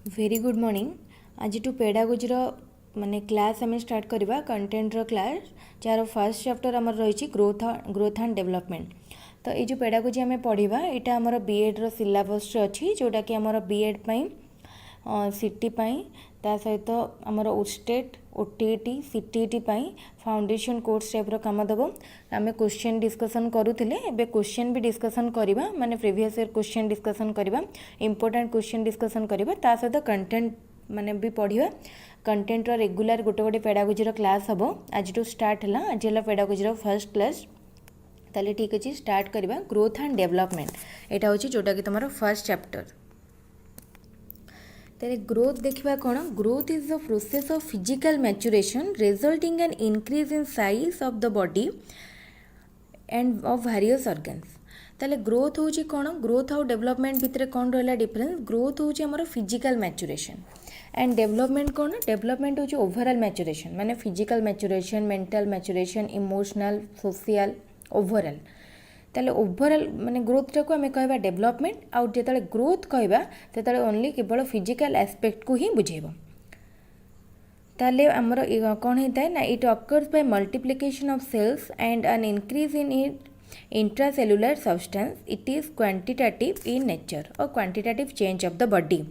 Very good morning. आज to pedagogy माने class आम स्टार्ट करवा content class jar first chapter आमर रही ग्रोथ एंड डेवलपमेंट। तो ये जो पेडागोजी आम पढ़ा यहाँ आमर बीएड रो सिलेबस अच्छी जोटा कि आमर बीएड सीटी ता सहित आमर OSTET OTET CTET foundation course type काम देव। आम क्वेश्चन डिस्कसन करूँ एबे क्वेश्चन भी डिस्कसन करवा माने प्रीवियस ईयर क्वेश्चन डिस्कसन करवा इंपोर्टेंट क्वेश्चन डिस्कसन करवा ता सहित कंटेंट माने भी पढ़ा कंटेंट रेगुलर गोटे गोटे पेडागोजी क्लास हम आज टू स्टार्ट है। आज है पेडागोजी फर्स्ट क्लास। ताले ठीक अच्छे स्टार्ट करवा ग्रोथ एंड डेवलपमेंट। यहाँ हूँ जोटा कि तुम फर्स्ट चैप्टर। तेरे ग्रोथ देखा कौन growth is the process of physical maturation resulting N increase in size of the body end of various organs. ताले ग्रोथ हूँ कौन ग्रोथ आउ डेवलपमेंट भितर कौन रहा डिफरेंस। ग्रोथ हूँ आमर फिजिकल मैच्यूरेशन एंड डेवलपमेंट कौन डेवलपमेंट हूँ ओवरऑल मैच्यूरेशन माने physical maturation mental maturation emotional social overall. ताले ओवरऑल माने ग्रोथ टाक आम कह डेवलपमेंट आउ जो ग्रोथ कहवा से ओनली केवल फिजिकल एस्पेक्ट को ही बुझेब। ताले आमर कौन होता है ना it occurs by multiplication of cells and an increase in it intracellular substance. It is quantitative in nature और quantitative change of the body.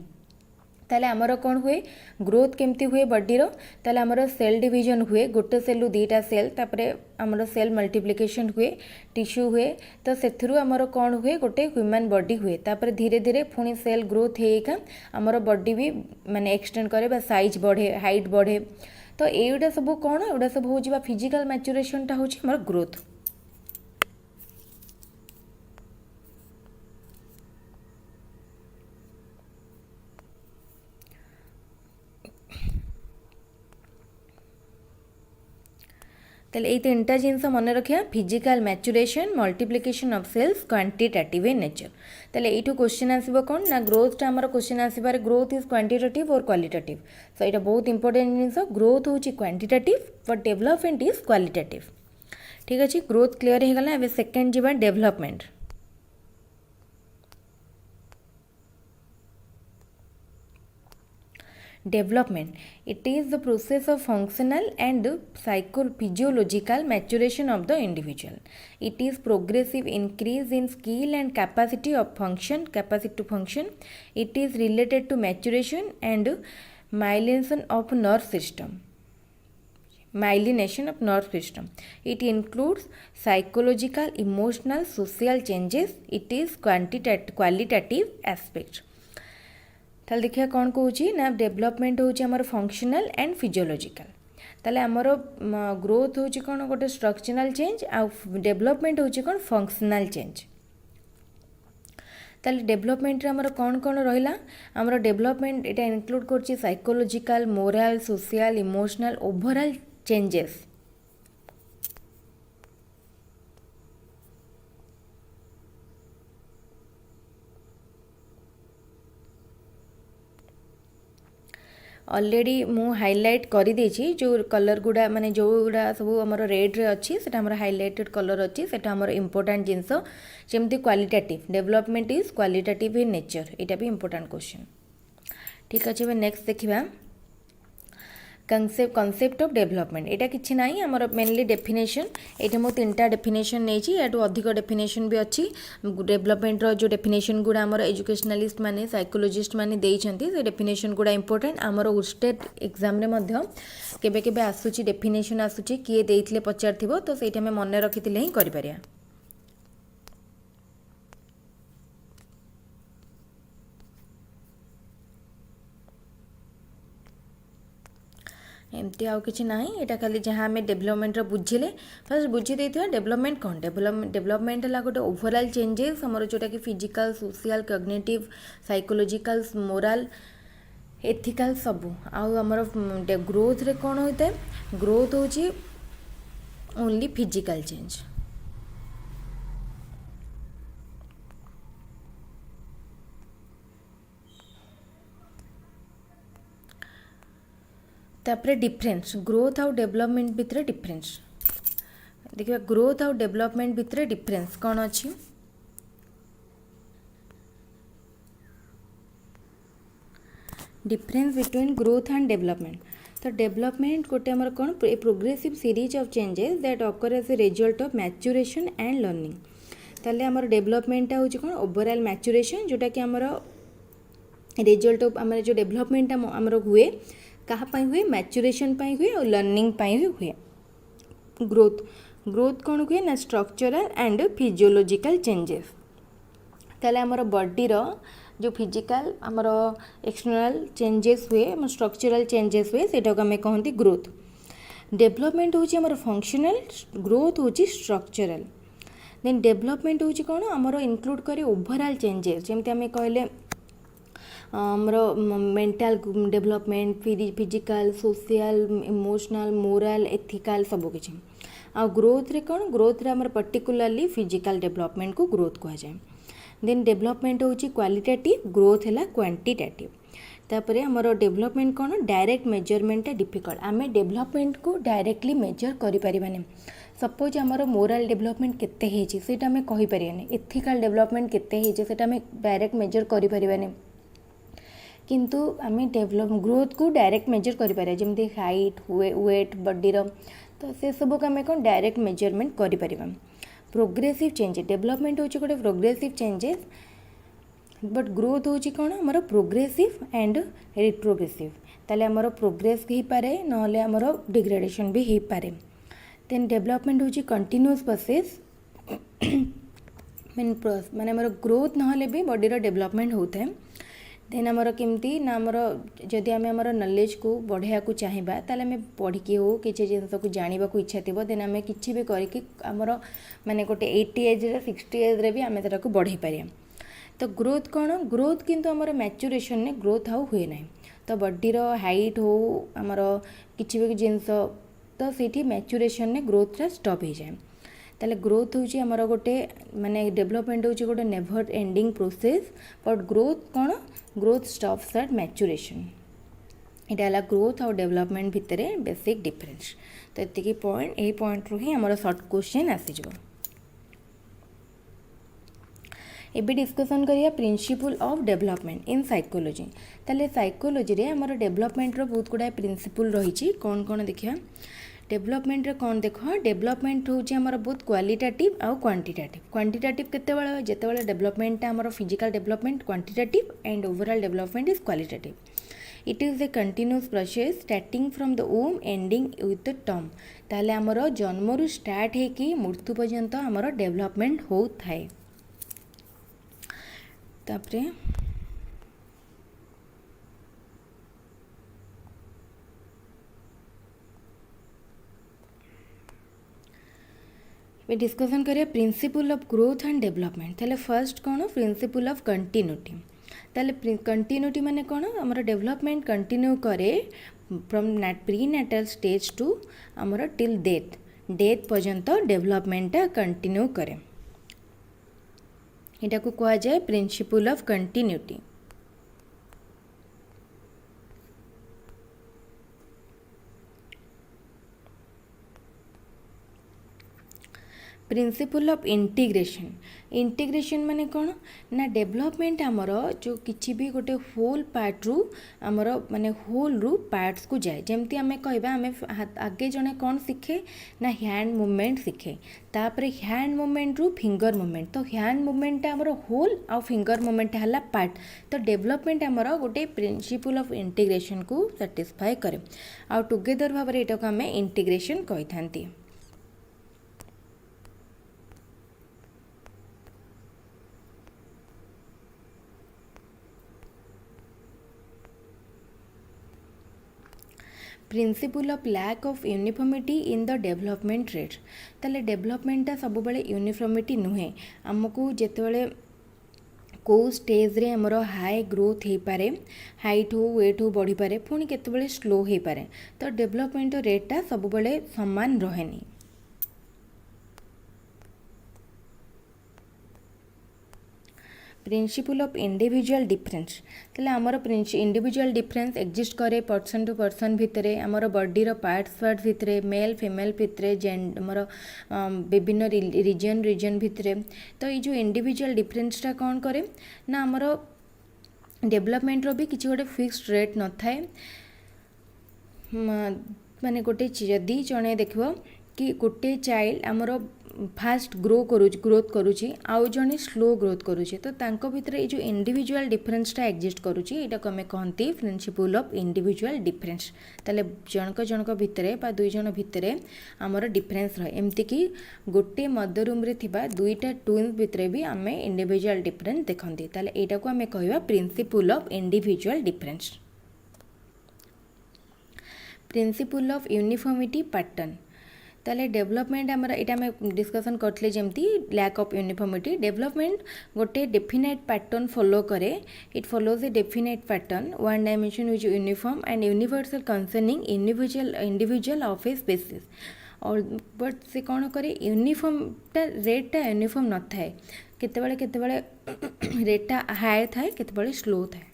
ताले आमर कौन हुए ग्रोथ केमती हुए बॉडीर ताले आमर सेल डिवीजन हुए गोटे सेल दीटा सेल तापरे आमर सेल मल्टीप्लिकेशन हुए टिश्यू हुए तो से आमर कौन हुए गोटे ह्यूमन बॉडी हुए तापरे धीरे धीरे पुणी सेल ग्रोथ होगा आमर बॉडी भी माने एक्सटेंड करे साइज बढ़े हाइट बढ़े। तो एटा सब कौन एटा सब हो फिजिकल मैच्यूरेशनटा हूँ आमर ग्रोथ। ताले ये तीनटा जिनस मन रखा physical maturation multiplication of cells quantitative in nature. ताले यू क्वेश्चन आसो कौन ना ग्रोथ आमर क्वेश्चन आसबार ग्रोथ इज क्वांटिटेटिव और क्वालिटेटिव। सो यहाँ बहुत इंपोर्टेंट जिनस ग्रोथ हूँ quantitative but development is qualitative. ठीक अच्छे ग्रोथ क्लीयर हो गला। सेकेंड जी development. Development. It is the process of functional and physiological maturation of the individual. It is progressive increase in skill and capacity to function. It is related to maturation and myelination of nerve system. Myelination of nerve system. It includes psychological, emotional, social changes. It is qualitative aspect. ताले देखिए कौन कौच ना development हूँ आमर functional and physiological. ताले आमर growth हूँ कौन गोटे स्ट्रक्चरल चेंज आ डेवलपमेंट हूँ कौन फंक्शनल चेंज। ताले डेवलपमेंट आमर कौन कौन रहा आमर डेवलपमेंट यहाँ इनक्लूड कर psychological morale social emotional overall changes. Already मु हाइलाइट कर देछि जो कलर गुड़ा माने जो गुड़ा सब आमर रेड रे अच्छी से आमर हाइलाइटेड कलर अच्छी से आमर इंपोर्टेंट जिनस जमती qualitative development is qualitative in nature. यहाँ भी इंपोर्टेंट क्वेश्चन। ठीक अच्छे नेक्स्ट देखा कनसेप्ट ऑफ डेवलपमेंट। यहाँ किसी ना आमर मेनली डेफिनेशन ये मुझे तीनटा डेफिनेशन नहीं अधिक डेफिनेशन भी अच्छी डेवलपमेंट जो डेफिनेशन गुड़ा आमर एजुकेशनालिस्ट माने साइकोलोजिस्ट माने देइछंती से डेफिनेशन गुड़ा इंपोर्टेंट आमर ओस्टेट एग्जाम रे मध्य केबे केबे आसुची डेफिनेशन आसुची किए देइथिले पचारथिबो तो सेटा में मन रखिथिले ही करि परिया। एमती आउ कि ना यहाँ खाली जहाँ आम डेभलपमेंट बुझे फर्स्ट बुझी देते डेभलपमेंट कौन डेभलपमेंट है गोटे ओवरऑल चेंजेस आमर जोटा कि physical social cognitive psychological moral ethical सबू आमर ग्रोथ रे कौन होता है ग्रोथ होची ओनली फिजिकल चेंज। तापरे डिफरेंस ग्रोथ आउ डेवलपमेंट भितर डिफरेंस देखिए ग्रोथ आउ डेवलपमेंट भितर डिफरेंस कौन अच्छी difference between growth and development. तो डेवलपमेंट गोटे आमर कौन a progressive series of changes that occur as a result of maturation and learning. ताले आमर डेवलपमेंट होची कौन ओवरऑल मैच्यूरेशन जोटा कि आमर रिजल्ट ऑफ आमर जो डेवलपमेंट आमर हुए कहाँ पाई हुए मैच्यूरेशन पाई हुए और लर्निंग पाई हुए। ग्रोथ ग्रोथ कौन हुए ना स्ट्रक्चरल एंड फिजियोलॉजिकल चेंजेस। ताले आमर बॉडीर जो फिजिकल आमर एक्सटर्नल चेंजेस हुए स्ट्रक्चरल चेंजेस हुए सेटा को आम कहते ग्रोथ। डेवलपमेंट होची आमर फंक्शनल, ग्रोथ होची स्ट्रक्चरल। देन डेवलपमेंट होची कौन आमर इनक्लूड करे ओवरऑल चेंजेस जमती आम कहले आमर mental development, physical, social, emotional, moral, ethical सबकिछि। आ ग्रोथ रे कौन ग्रोथ रे आमर पर्टिकुलरली फिजिकल डेवलपमेंट को ग्रोथ कहा जाए। देन डेवलपमेंट होची क्वालिटेटिव, ग्रोथ है क्वांटिटेटिव। तापर आमर डेवलपमेंट कौन डायरेक्ट मेजरमेंट डिफिकल्ट। आम डेवलपमेंट को डायरेक्टली मेजर करें। सपोज आमर मोराल डेवलपमेंट केते हेची सेटा आम कहि परिबानी, एथिकल डेवलपमेंट केते हेची सेटा आम डायरेक्ट मेजर करि परिबानी, किंतु आम डेवलप ग्रोथ को डायरेक्ट मेजर करें जमी हाइट, वेट, बॉडीर, तो से सब को आम कौन डायरेक्ट मेजरमेंट करें। प्रोग्रेसिव चेंजेस डेवलपमेंट होची गोटे प्रोग्रेसिव चेंजेस बट ग्रोथ होची कौन आमर प्रोग्रेसिव एंड रिट्रोग्रेसिव। ताले आमर प्रोग्रेस ही पारे नहले आमर डिग्रेडेशन भी हो पारे। देन डेवलपमेंट होची कंटिन्यूअस प्रोसेस माने आमर ग्रोथ नहले भी बॉडीर डेवलपमेंट होता है। देन आमर केमती ना आमर जदि आम आमर नॉलेज को बढ़ाया को चाहिए ताले आम पढ़ी हो किसी जिनस को जानवा को इच्छा थी देन आम कि भी करके आमर माने गोटे 80 एज 60 एज रे भी आम को बढ़ाई पारे। तो ग्रोथ कौन ग्रोथ किंतु आमर मैच्यूरेशन ने ग्रोथ आउ हुए ना। तो बॉडीर हाइट हो आमर किसी भी जिनस तो सीठी मैच्यूरेशन ने ग्रोथ स्टॉप हो जाए। ताले ग्रोथ होची आमर गोटे माने डेवलपमेंट होची गोटे never ending process but growth कौन ग्रोथ स्टॉप्स एट मैच्यूरेशन। इटा ग्रोथ और डेवलपमेंट भितर बेसिक डिफरेंस। तो ये पॉइंट यही पॉइंट रू ही आमर शॉर्ट क्वेश्चन आसीज। एबे डिस्कसन करिया principle of development in psychology. ताले साइकोलॉजी रे आमर डेवलपमेंट रो बहुत गुडा प्रिंसिपल रही कौन कौन देखिया। डेवलपमेंट रे कौन देख डेवलपमेंट होची आमर बहुत क्वालिटेटिव आउ क्वांटिटेटिव। क्वांटिटेटिव केते बेले जेते डेवलपमेंट आमर physical development quantitative and overall development is qualitative. It is a continuous process starting from the वूम ending with the term. ताले आमर जन्मरू स्टार्ट हेकी मृत्यु पर्यंत आमर डेवलपमेंट हो थाए। तापरे डिस्कसन करिए principle of growth and development. ताले फर्स्ट कौन प्रिंसिपल ऑफ कंटिन्यूटी। ताले कंटिन्यूटी माने कौन आमर डेवलपमेंट कंटिन्यू करे from prenatal stage to आमर टिल डेथ पर्यंत डेवलपमेंट कंटिन्यू करे। इटा को कहा जाए principle of continuity. Principle of integration. Integration माने कौन ना डेवलपमेंट आमर जो किसी भी गोटे होल पार्ट रु आमर माने होल रु पार्ट्स को जाए। जमती आम कहवा आम आगे जड़े कौन शिखे ना हैंड मूवमेंट शिखे तापर हैंड मूवमेंट रु फिंगर मूवमेंट। तो हैंड मूवमेंट आमर होल आ फिंगर मूवमेंट है पार्ट। तो डेवलपमेंट आमर गोटे प्रिंसिपल ऑफ इंटीग्रेशन को सैटिस्फाई करे आ टुगेदर भाव यहाँ को आम इंटीग्रेशन कही था। Principle of lack of uniformity in the development rate. ताले डेवलपमेंटा सब बेले यूनिफॉर्मिटी नुहे। आमको जितेबाला कौ स्टेज रे हमर हाई ग्रोथ हो पारे, हाइट हो वेट हो बढ़ी पारे, पुणी केतेबेले स्लो हो पारे। तो डेवलपमेंट रेटा सब बेले समान रहेनी। Principle of individual difference. ताले आमर इंडिविजुअल डिफरेंस एक्जिस्ट करे पर्सन टू पर्सन भितर आमर बॉडीर पार्ट्स भितर मेल फीमेल भितर जेंडर विभिन्न रिजन भितर। तो ये जो इंडिविजुअल डिफरेंसटा कौन करे ना आमर डेभलपमेंट रो भी किसी गोटे फिक्स्ड रेट न थाए माने गोटे जदि जड़े देख कि गोटे चाइल्ड आमर फास्ट ग्रोथ करुच्ची आउ जड़े स्लो ग्रोथ करुच्ची तो तांको भितर ये जो इंडिविजुअल डिफरेंसटा एक्जिस्ट करुच्ची एटा को आम कहती प्रिंसिपल ऑफ इंडिविजुअल डिफरेंस ताले जनक भितर बा दुई जन भितर आमर डिफरेंस रहे एमती कि गोटे मदर रूम रे थिबा दुईटा ट्विन्स भितर भी आम इंडिविजुअल डिफरेंस देखती ताले एटा को आम कहवा principal of individual difference principle of uniformity pattern ताले डेवलपमेंट आमर यहाँ आम डिस्कसन करते जमती लैक ऑफ यूनिफॉर्मिटी डेवलपमेंट गोटे डेफिनाइट पैटर्न फॉलो करे it follows A definite pattern one dimension which uniform and universal concerning individual of a species और but से कौन करे यूनिफॉर्मटा रेटा यूनिफॉर्म न थाए केतेबेले रेटा हाई थाए केतेबेले स्लो थाए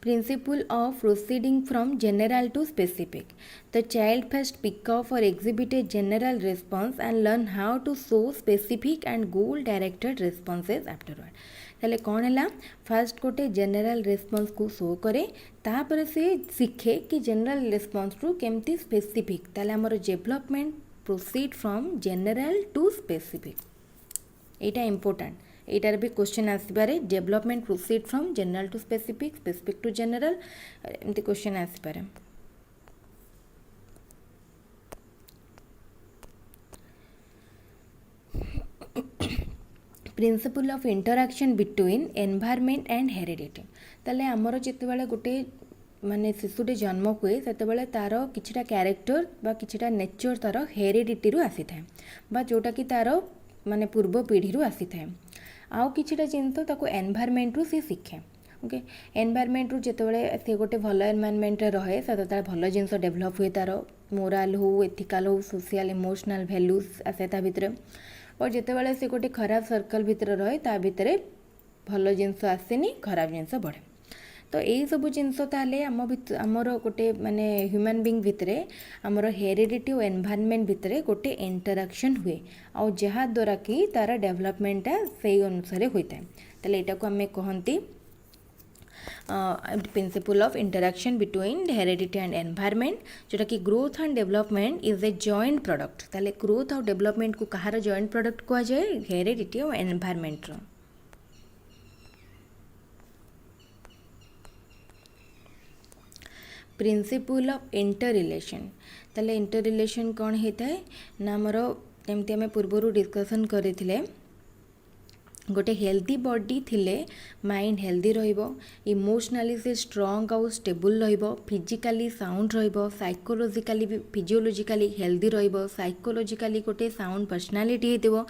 Principle of proceeding from general to specific. The child first pick up or exhibit a general response and learn how to show specific and goal directed responses afterward. ताले कौन है fast गोटे general response को show करे तापर से सीखे कि जनरल रेस्पॉन्स रु केमती स्पेसिफिक ताले हमर development proceed from general to specific एटा इंपोर्टेंट एटार भी क्वेश्चन आसपारे development proceed from general to specific specific to general एमती क्वेश्चन आसपारे principle of interaction between environment and heredity ताले आमर जितेबाला गोटे माने शिशुटे जन्म हुए से तार किछिटा क्यारेक्टर बा किछिटा नेचर तार हेरिडिटी रु आसी थाए बा जोटा कि तार माने पूर्व पीढ़ी रु आसी थाए आउ किछिटा जिनस ताको एनवायरनमेंट रु से शिखे ओके एनवायरनमेंट रु जेतेबेले से गोटे भल एनवायरनमेंट रहे से भल जिनस डेभलप हुए तार मोराल हो एथिकल हो सोशल इमोशनल वैल्यूज आसे ता भितर और जेतेबेले से गोटे खराब सर्कल भितर रहे ता भितर भल जिनस आसेनी खराब जिनस बढ़े तो यही सब जिनस ताले आमर गोटे माने ह्यूमन बीइंग भितर आमर हेरिडिटी और एनवायरनमेंट भितर गोटे इंटरैक्शन हुए आ जहा द्वारा कि तार डेवलपमेंटा से अनुसार होता है ताले एटा को आमे कहंती principle of interaction between heredity and environment जोटा कि growth and development is a joint product ताले ग्रोथ और डेवलपमेंट को कहार जॉइंट प्रोडक्ट कहा जाए हेरिडिटी और एनवायरनमेंट रो प्रिंसिपल ऑफ इंटर रिलेशन ताले इंटर रिलेशन कौन होता है ना आमर एमती आम पूर्वर डिस्कसन करते गोटे हेल्दी बॉडी थिले माइंड हेल्दी रहिबो इमोशनली से स्ट्रॉन्ग आउ स्टेबल रहिबो फिजिकली साउंड रहिबो साइकोलॉजिकली फिजियोलॉजिकली हेल्दी रहिबो साइकोलॉजिकली गोटे साउंड पर्सनालिटी हेतिबो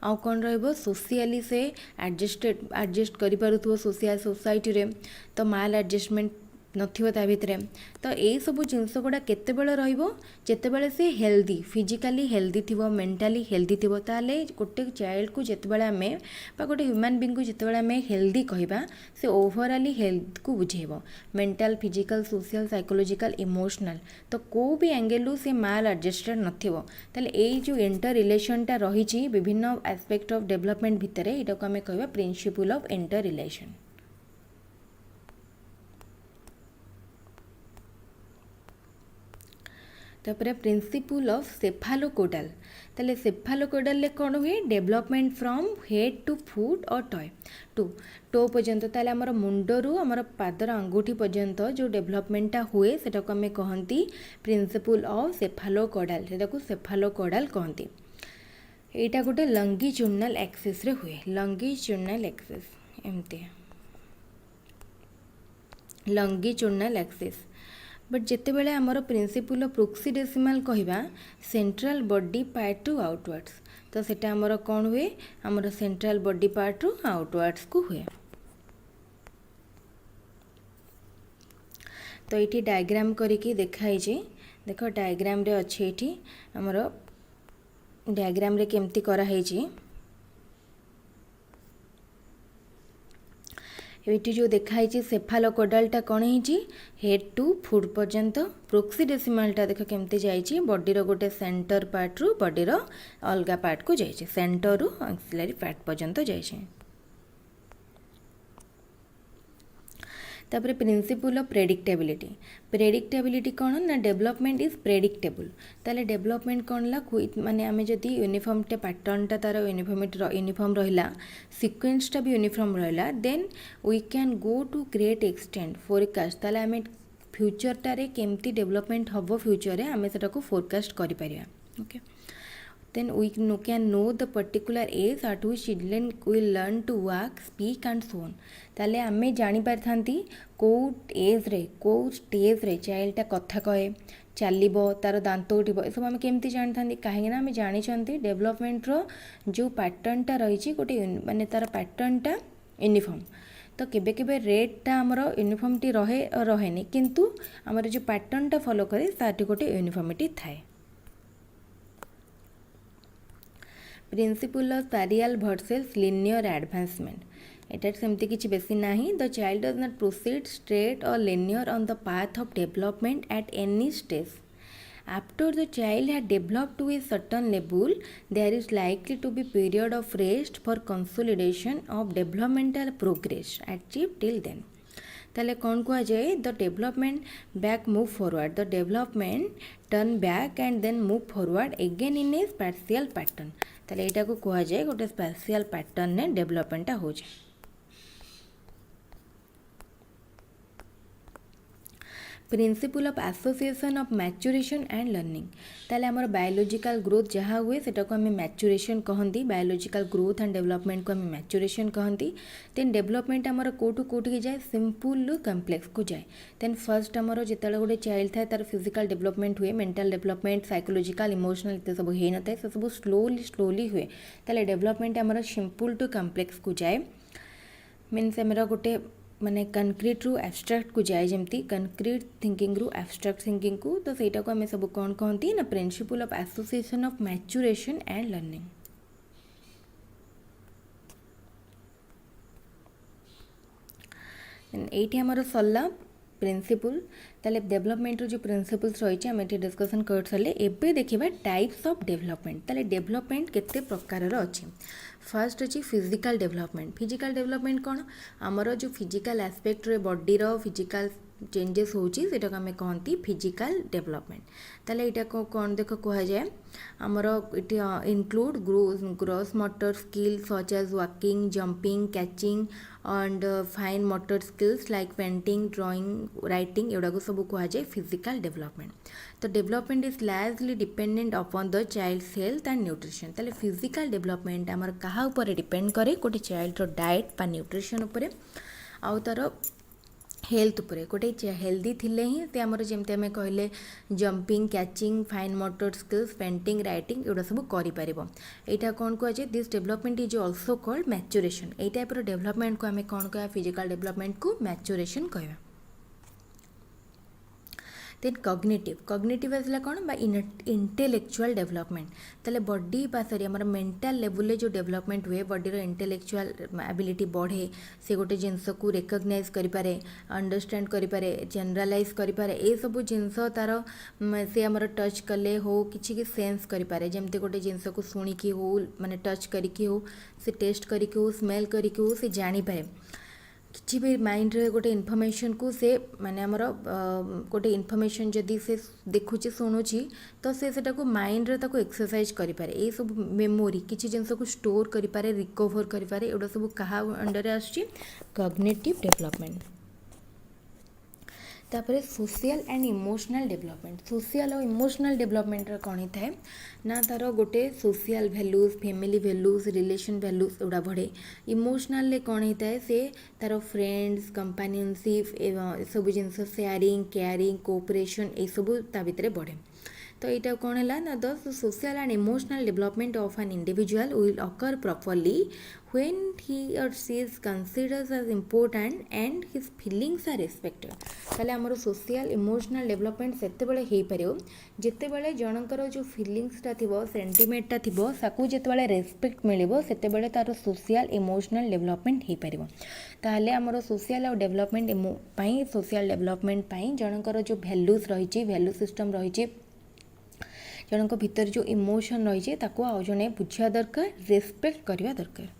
आउ कौन रहिबो सोशियली से एडजस्ट करि पारुथबो सोशल सोसाइटी रे तो माल एडजस्टमेंट नथिबो ता भितरे तो यही सब जिनस गुड़ा केतेबेले रहिबो जेतेबेले से हेल्दी फिजिकली हेल्दी थिबो मेंटली हेल्दी थिबो ताले गोटे चाइल्ड को जेतेबेले आमे बा गोटे ह्यूमन बीइंग को जेतेबेले आमे हेल्दी कहबा से ओवरऑली हेल्थ को बुझेबो mental physical social psychological emotional तो को भी एंगेल से माल एडजस्टेड नथिबो ताले एई जो इंटर रिलेशनटा रहिछि विभिन्न एस्पेक्ट ऑफ डेवलपमेंट भितरे एटा को आमे कहबा प्रिंसिपल ऑफ इंटर रिलेशन तापर प्रिंसिपल ऑफ सेफालोकोडाल ताले सेफालोकोडाल ले कौन हुए development from head to foot और टो पर्यंत ताले आमर मुंडरू आमर पादर अंगूठी पर्यंत जो डेवलपमेंटा हुए सेटा को आमे कहंती प्रिंसिपल ऑफ सेफालोकोडाल सेटा को सेफालोकोडाल कहंती एटा गोटे लंगिट्यूडनल एक्सिस रे हुए लंगिट्यूडनल एक्सिस एमती लंगिट्यूडनल एक्सिस बट जितेबाला आमर प्रिंसिपल ऑफ प्रोक्सीडेसिमाल कहवा central body part two outwards तो सेटा आमर कौन हुए आमर central body part two outwards को हुए तो ये डायग्राम करके देखाई देख डायग्राम रे अच्छे ये आमर डायग्राम रे केमती कराई ये जो देखाई सेफालोकोडालटा कौन है हेड टू फुट पर्यंत प्रोक्सीडेसिमालटा देख केमती जाइए बॉडीर गोटे सेंटर पार्ट रु बॉडीर अलग पार्ट को जाइए सेंटर रु एक्सिलरी पार्ट पर्यंत जाइए तापर प्रिंसिपल ऑफ प्रेडिक्टेबिलिटी। प्रेडिक्टेबिलिटी कौन ना डेवलपमेंट इज प्रेडिक्टेबल। ताले डेवलपमेंट कौन ला माने आमे जदि यूनिफॉर्मटे पैटर्नटा तार यूनिफॉर्म रहिला सिक्वेन्सटा भी यूनिफॉर्म रहिला then we can go to great extent forecast. ताले आमे फ्यूचरटारे केमती डेवलपमेंट हम फ्यूचर में आम से फोरकास्ट करें। Okay then we can know the particular age at which children will learn to walk, speak and so on। ताले आमे जानी पारथांती को एज रे को स्टेज रे चाइल्डटा कथा कहे चलो तार दांत उठब ए सब आम केमती जानी था कहीं आम जानी डेवलपमेंट रो जो पैटर्नटा रही गोटे माने तार पैटर्नटा यूनिफॉर्म तो केबे केबे रेटटा आमर यूनिफॉर्मटी रहे रहेनि किंतु आमर जो पैटर्नटा फॉलो करे ताटी गोटे यूनिफॉर्मिटी थाए। Principle of spiral versus linear advancement एटा सेमती किछि बेसी नाही। The child does not proceed straight or linear on the path of development at any stage. After the child had developed to a certain level, there is likely to be period of rest for consolidation of developmental progress achieved till then। ताले कौन कहा जाए the development back move forward the development turn back and then move forward again in a spatial pattern. ताले एटा को कहा जाए गोटे स्पेशियल पैटर्न ने डेवलपमेंट हो जाए। Principle of association of maturation and learning. ताले हमर बायोलॉजिकल ग्रोथ जहाँ हुए सेटा को हमें मैच्योरेशन कहती। बायोलॉजिकल ग्रोथ एंड डेवलपमेंट को हमें मैच्योरेशन कहती। देन डेवलपमेंट हमर कोठू कोठी जाए सिंपल रु कम्प्लेक्स को जाए। देन फर्स्ट हमर जिते गोटे चाइल्ड थाए तार फिजिकल डेवलपमेंट हुए मेंटल डेवलपमेंट साइकोलॉजिकल इमोशनल इत्यादि सब हो न से सब स्लोली हुए। ताले डेवलपमेंट हमर सिंपल टू कम्प्लेक्स को जाए मीन्स हमर गोटे माने कंक्रीट रु एब्स्ट्रैक्ट को जाए जमती कंक्रीट थिंकिंग रु एब्स्ट्रैक्ट थिंकिंग को तो सेटा को हमें सब कौन कहती ना principle of association of maturation and learning. Eighty हमर सरला प्रिंसिपल ताले डेवलपमेंट जो प्रिंसिपल्स रही आम ये डिस्कसन कर सारे। एबे देखिबा टाइप्स ऑफ डेवलपमेंट। ताले डेवलपमेंट केते प्रकार अच्छी। फर्स्ट अच्छी फिजिकल डेवलपमेंट। फिजिकल डेवलपमेंट कौन आमर जो फिजिकल एस्पेक्ट रे बॉडी रो फिजिकल चेंजेस होची सेटा को हमें कहती फिजिकल डेवलपमेंट। ताले एटा को कौन देख कह जाए आमर it include gross motor skill such as walking jumping catching and fine motor skills like painting drawing writing एगुड़ा को सब कह जाए फिजिकल डेवलपमेंट। तो development is largely dependent upon the child's health and nutrition. ताले फिजिकल डेवलपमेंट आमर कहा ऊपर डिपेंड करे गोटे चाइल्ड रो डाइट बा न्यूट्रिशन उपरे आउ तार हेल्थ उपरे गोटे हेल्दी थिले ही ते आमर जेमते आमे कहले jumping catching fine motor skills painting writing एगुड़ा सब करि परिबो। एटा कोन को जे this development is also called maturation. ए टाइप रो डेवलपमेंट को आमे कोन कहया फिजिकल डेवलपमेंट को मैच्योरेशन कहया। देन कॉग्निटिव आसला कौन बा इंटेलेक्चुअल डेवलपमेंट। ताले बॉडी बा सॉरी हमर मेंटल लेवल जो डेवलपमेंट हुए बॉडी रो इंटेलेक्चुअल एबिलिटी बढ़े से गोटे जिनस को रिकग्नाइज करि पारे अंडरस्टैंड करि पारे जनरलाइज करि पारे ए सब जिनस तार से हमर टच कले हो किछि के सेंस करि पारे जेमते गोटे जिनस को सुनी की हो माने टच करी की हो से टेस्ट करी की हो स्मेल करी की हो से जानी पाए किसी भी माइंड रे गोटे इनफॉरमेशन को से माने हमर गोटे इनफॉरमेशन जदि से देखुची शुणुची तो से सेटा को माइंड रे ताको एक्सरसाइज करि पारे ए सब मेमोरी किसी जिनस को स्टोर करि पारे रिकवर करि पारे एडा सब कहा अंडर आछि कॉग्निटिव डेवलपमेंट। तापर social and emotional development. Social और इमोशनल डेवलपमेंट कौन होता है ना तार गोटे social values family values relation values एगुड़ा बढ़े। इमोशनल कौन होता है से तार फ्रेंड्स कंपानियनशिप सब जिनस शेयरिंग केयरिंग कोऑपरेशन ये सब ता भितर बढ़े। तो यहाँ कौन है ना the social and emotional development of an individual will occur properly when he or she is considered as important and his feelings are respected। ताले हमरो सोशल इमोशनल डेवलपमेंट सेते बेले हे परियो जेते बेले जनकर जो फीलिंग्सटा थिबो सेंटिमेंटटा थिबो साकू जेते बेले रेस्पेक्ट मिलिबो सेते बेले तार सोशल इमोशनल डेवलपमेंट हे परिबो। ताले हमरो सोशल और डेवलपमेंट पई सोशल डेवलपमेंट पई जनकर जो वैल्यूज रहिछि वैल्यू सिस्टम रहिछि जनक भीतर जो इमोशन रही ताको आउ जने बुझा दरकार रेस्पेक्ट करवा दरकार।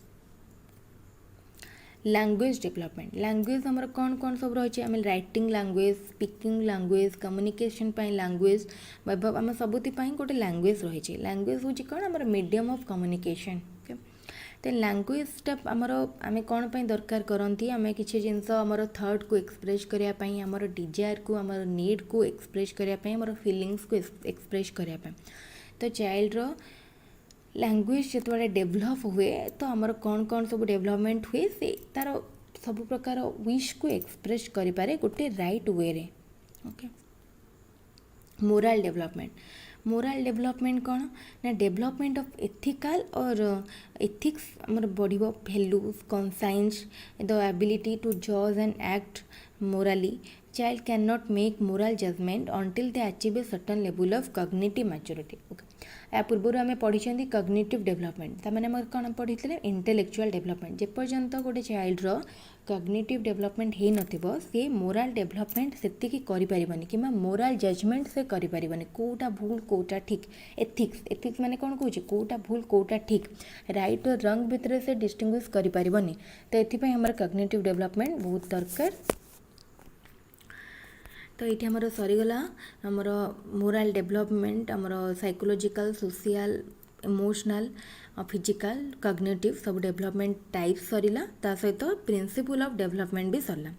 लैंग्वेज डेवलपमेंट लैंग्वेज आमर कौन कौन सब रही है writing language speaking language communication language आम सबुति गोटे लैंग्वेज रही लैंग्वेज हूँ कौन आम मीडियम ऑफ कम्युनिकेशन तो लैंग्वेजटा आमर आम कौन पर दरकार करती आम किसी जिनस आमर थॉट को एक्सप्रेस करने आमर डिजायर को आमर नीड को एक्सप्रेस करने आमर फीलिंग्स को एक्सप्रेस करने तो चाइल्ड लैंग्वेज जो डेभलप हुए तो आमर कौन कौन सब डेवलपमेंट हुए से तार सब प्रकार विश को एक्सप्रेस करें गोटे राइट वे रे ओके मोराल डेवलपमेंट कौन ना डेवलपमेंट ऑफ एथिकल और एथिक्स आमर बढ़ values conscience the ability to जज and act morally child can not make moral judgement until they achieve a certain level of cognitive maturity okay या पूर्व आम पढ़ी कॉग्निटिव डेवलपमेंट ताने आम कौन पढ़ी इंटेलेक्चुअल डेवलपमेंट जेपर्यंत गोटे चाइल्ड कॉग्निटिव डेवलपमेंट हो न सी मोराल डेवलपमेंट से करें कि मोराल जजमेंट से करें कौटा भूल कौटा ठीक एथिक्स माने कौन कौच कौटा भूल कौटा ठीक राइट और रंग भितर से डिस्टिंग्विश करें तो ये आम कॉग्निटिव डेवलपमेंट बहुत दरकार तो ये आमर सरीगला आमर मोराल डेवलपमेंट आमर psychological social emotional physical cognitive सब डेवलपमेंट टाइप सरीला ता सहित प्रिंसिपल ऑफ डेवलपमेंट भी सरला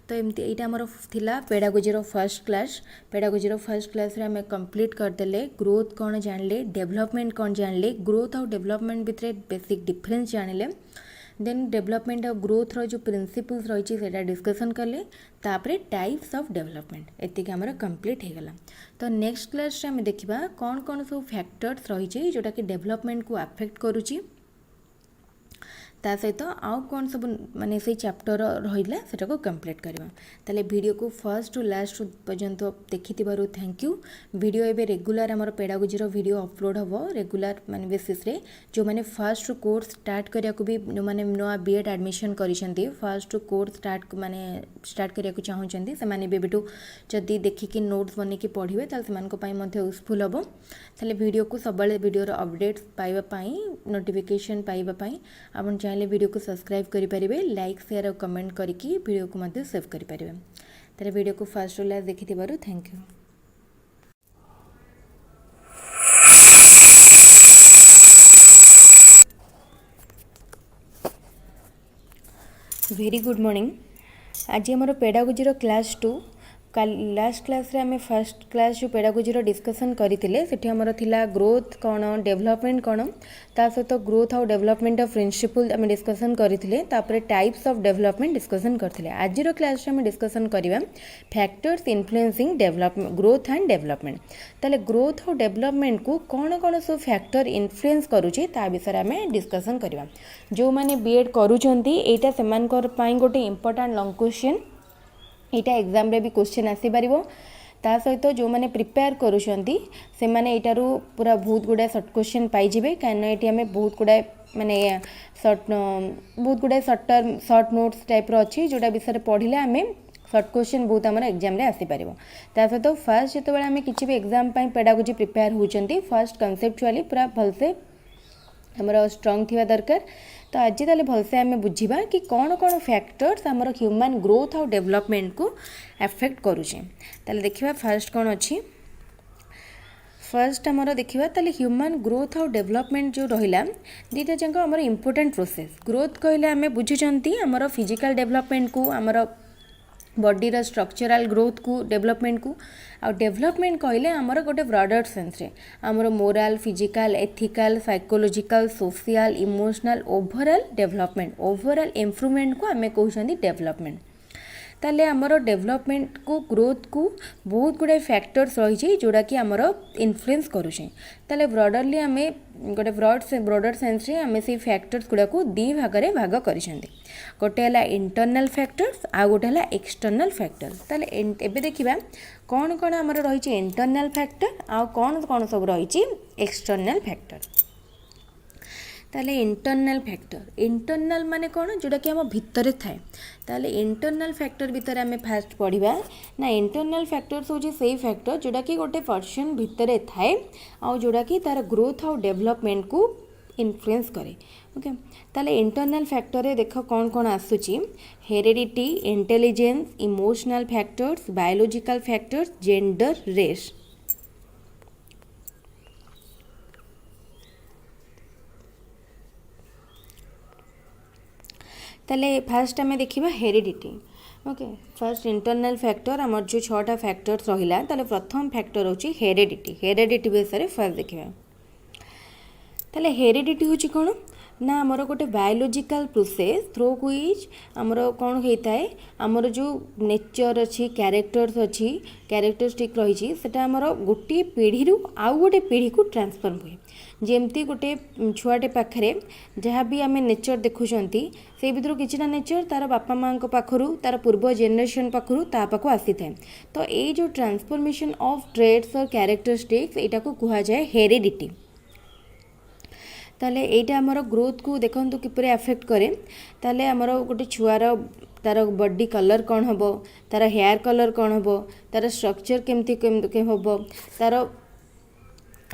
तो एमती यहाँ आमर थिला पेडागोजी फर्स्ट क्लास रे आम कंप्लीट करदेले ग्रोथ कौन जानले डेवलपमेंट कौन जानले ग्रोथ और डेवलपमेंट भितर बेसिक डिफरेंस जानिले देन डेवलपमेंट ऑफ ग्रोथ रो जो प्रिंसिपल्स रही है डिस्कसन कले तापरे टाइप्स ऑफ डेवलपमेंट एतिक आमर कंप्लीट हो गला तो नेक्स्ट क्लास आम देखा कौन कौन सब फैक्टर्स रही जोटा कि डेवलपमेंट को अफेक्ट करुच्ची ता सहित आउ कौन सब माने से चैप्टर रहा सेटा को कंप्लीट करवा ताले वीडियो को फर्स्ट टू लास्ट पर्यंत देखि थैंक यू वीडियो एबे रेगुलर आमर पेडागोजी वीडियो अपलोड हम रेगुलर माने बेसिस रे जो माने फर्स्ट कोर्स स्टार्ट करिया को भी जो माने नवा बीएड एडमिशन करिसेंती फर्स्ट कोर्स स्टार्ट करिया को चाहउचंती से माने बेबिटू जदी देखिकी नोट्स बने की पढ़िबे ताल से मानको पई मध्ये यूजफुल हबो ताले वीडियो को सबले वीडियो रो अपडेट्स पाइबा पई नोटिफिकेशन पाइबा पई आपन चाहे वीडियो को सब्सक्राइब करें लाइक शेयर और कमेंट करके वीडियो को मध्य सेव करें तेरे वीडियो को फर्स्ट टू लास्ट देखि thank you very good morning आज आमर पेडागोजी क्लास 2 लास्ट क्लास रे आम फर्स्ट क्लास जो पेडागोजी डिस्कसन करते से आमर थिला ग्रोथ कौन डेवलपमेंट कौन ता सहित ग्रोथ और डेवलपमेंट ऑफ प्रिंसिपल आम डिस्कसन करते टाइप्स ऑफ डेवलपमेंट डिस्कसन करते आज क्लास आम डिस्कसन करवा factors influencing development growth and development ताले ग्रोथ और डेवलपमेंट को कौन कौन सब फैक्टर इन्फ्लुएंस करुचे ता विषय आम डिस्कसन करवा जो मैंने बीएड करूछंती एटा सेमानकर पई गोटे इंपोर्टेंट लॉन्ग क्वेश्चन यहाँ एग्जाम रे भी क्वेश्चन आसीपर ता सहित जो मैंने प्रिपेयर करुँच से मैंने यू पूरा बहुत गुड़ाए सर्ट क्वेश्चन पाइबे कहीं ये आम बहुत गुड़ाए माने बहुत गुड़ाए सर्ट नोट्स टाइप अच्छी जोटा विषय पढ़ले आम सर्ट क्वेश्चन बहुत आम एग्जाम रे आसीपर ता सहित फास्ट जो आम किसी भी एग्जाम पेडागोजी प्रिपेयर होती फर्स्ट कनसेप्चुअली पूरा भलसे आमर स्ट्रंग थिबा दरकार तो आज ताले भलसे आम बुझा कि कौन कौन फैक्टर्स आमर ह्यूमन ग्रोथ और डेवलपमेंट को अफेक्ट करुचे ताले देखिबा फर्स्ट कौन अच्छी फर्स्ट आमर देखिबा ताले ह्यूमन ग्रोथ और डेवलपमेंट जो रहिला दीटा जाक आमर इंपोर्टेंट प्रोसेस ग्रोथ कहले आम बुझुचंती आमर फिजिकल डेवलपमेंट को आमर बॉडीर स्ट्रक्चरल ग्रोथ को डेवलपमेंट को और डेवलपमेंट कहले आमर गोटे ब्रॉडर सेंस रे आमर morale physical ethical psychological social emotional overall development overall improvement को आम कहते डेवलपमेंट ताले आमर डेवलपमेंट को ग्रोथ को बहुत गुड़ाए फैक्टर्स रही जोड़ा कि आमर इन्फ्लुएंस करुचे ताले ब्रॉडरली आम गोटे ब्रॉडर सेंस रे आम से फैक्टर्स गुड़ा को दी भाग में भाग कर गोटे है इंटरनल फैक्टर्स आ गोटे है एक्सटर्नल फैक्टर्स ताले एबे देखिबा कौन कौन आमर रही इंटरनल फैक्टर आ कौन कौन सब रही एक्सटर्नल फैक्टर ताले इंटरनल माने कौन जोटा कि आम भितर थाए ताले इंटरनल फैक्टर भितर आम फास्ट पढ़ा ना इंटरनल फैक्टर्स हूँ से फैक्टर जोटा कि गोटे पर्सन भितर थाए आ जोटा कि तार ग्रोथ और डेवलपमेंट को इन्फ्लुएंस करे ओके ताले इंटरनल फैक्टर रे देख कौन कौन आसूची heredity intelligence emotional factors biological factors gender race ताले फास्ट आम देखा heredity okay first internal factor आमर जो 6टा फैक्टर्स रहिला ताले प्रथम फैक्टर होची हेरिडिटी विषय फर्स्ट देखा ताले हेरिडिटी होची कौन ना आमर गोटे बायोलॉजिकल प्रोसेस थ्रू व्हिच आमर कौन होता है आमर जो नेचर अच्छी कैरेक्टर्स अच्छी कैरेक्टरिस्टिक रही सेटा आमर गोटे पीढ़ी रु आउ गोटे पीढ़ी को ट्रांसफर हुए जमती गोटे छुआटे पाखे जहाँ भी आम नेचर देखुंट से भर किसी नेचर तार बापा माँ पाखु तार पूर्व जेनेरेशन पाखु ता पाखु आसी था तो ये जो ट्रांसफॉर्मेशन ऑफ ट्रेड्स और कैरेक्टरिस्टिक्स यहाँ को कहुए हेरिडिटी ताले एटा आमर ग्रोथ को देखंतु किपरि अफेक्ट करे ताले आमर गोटे छुआर तार बॉडी कलर कौन हम तार हेयर कलर कौन हम तार स्ट्रक्चर केमती हम तार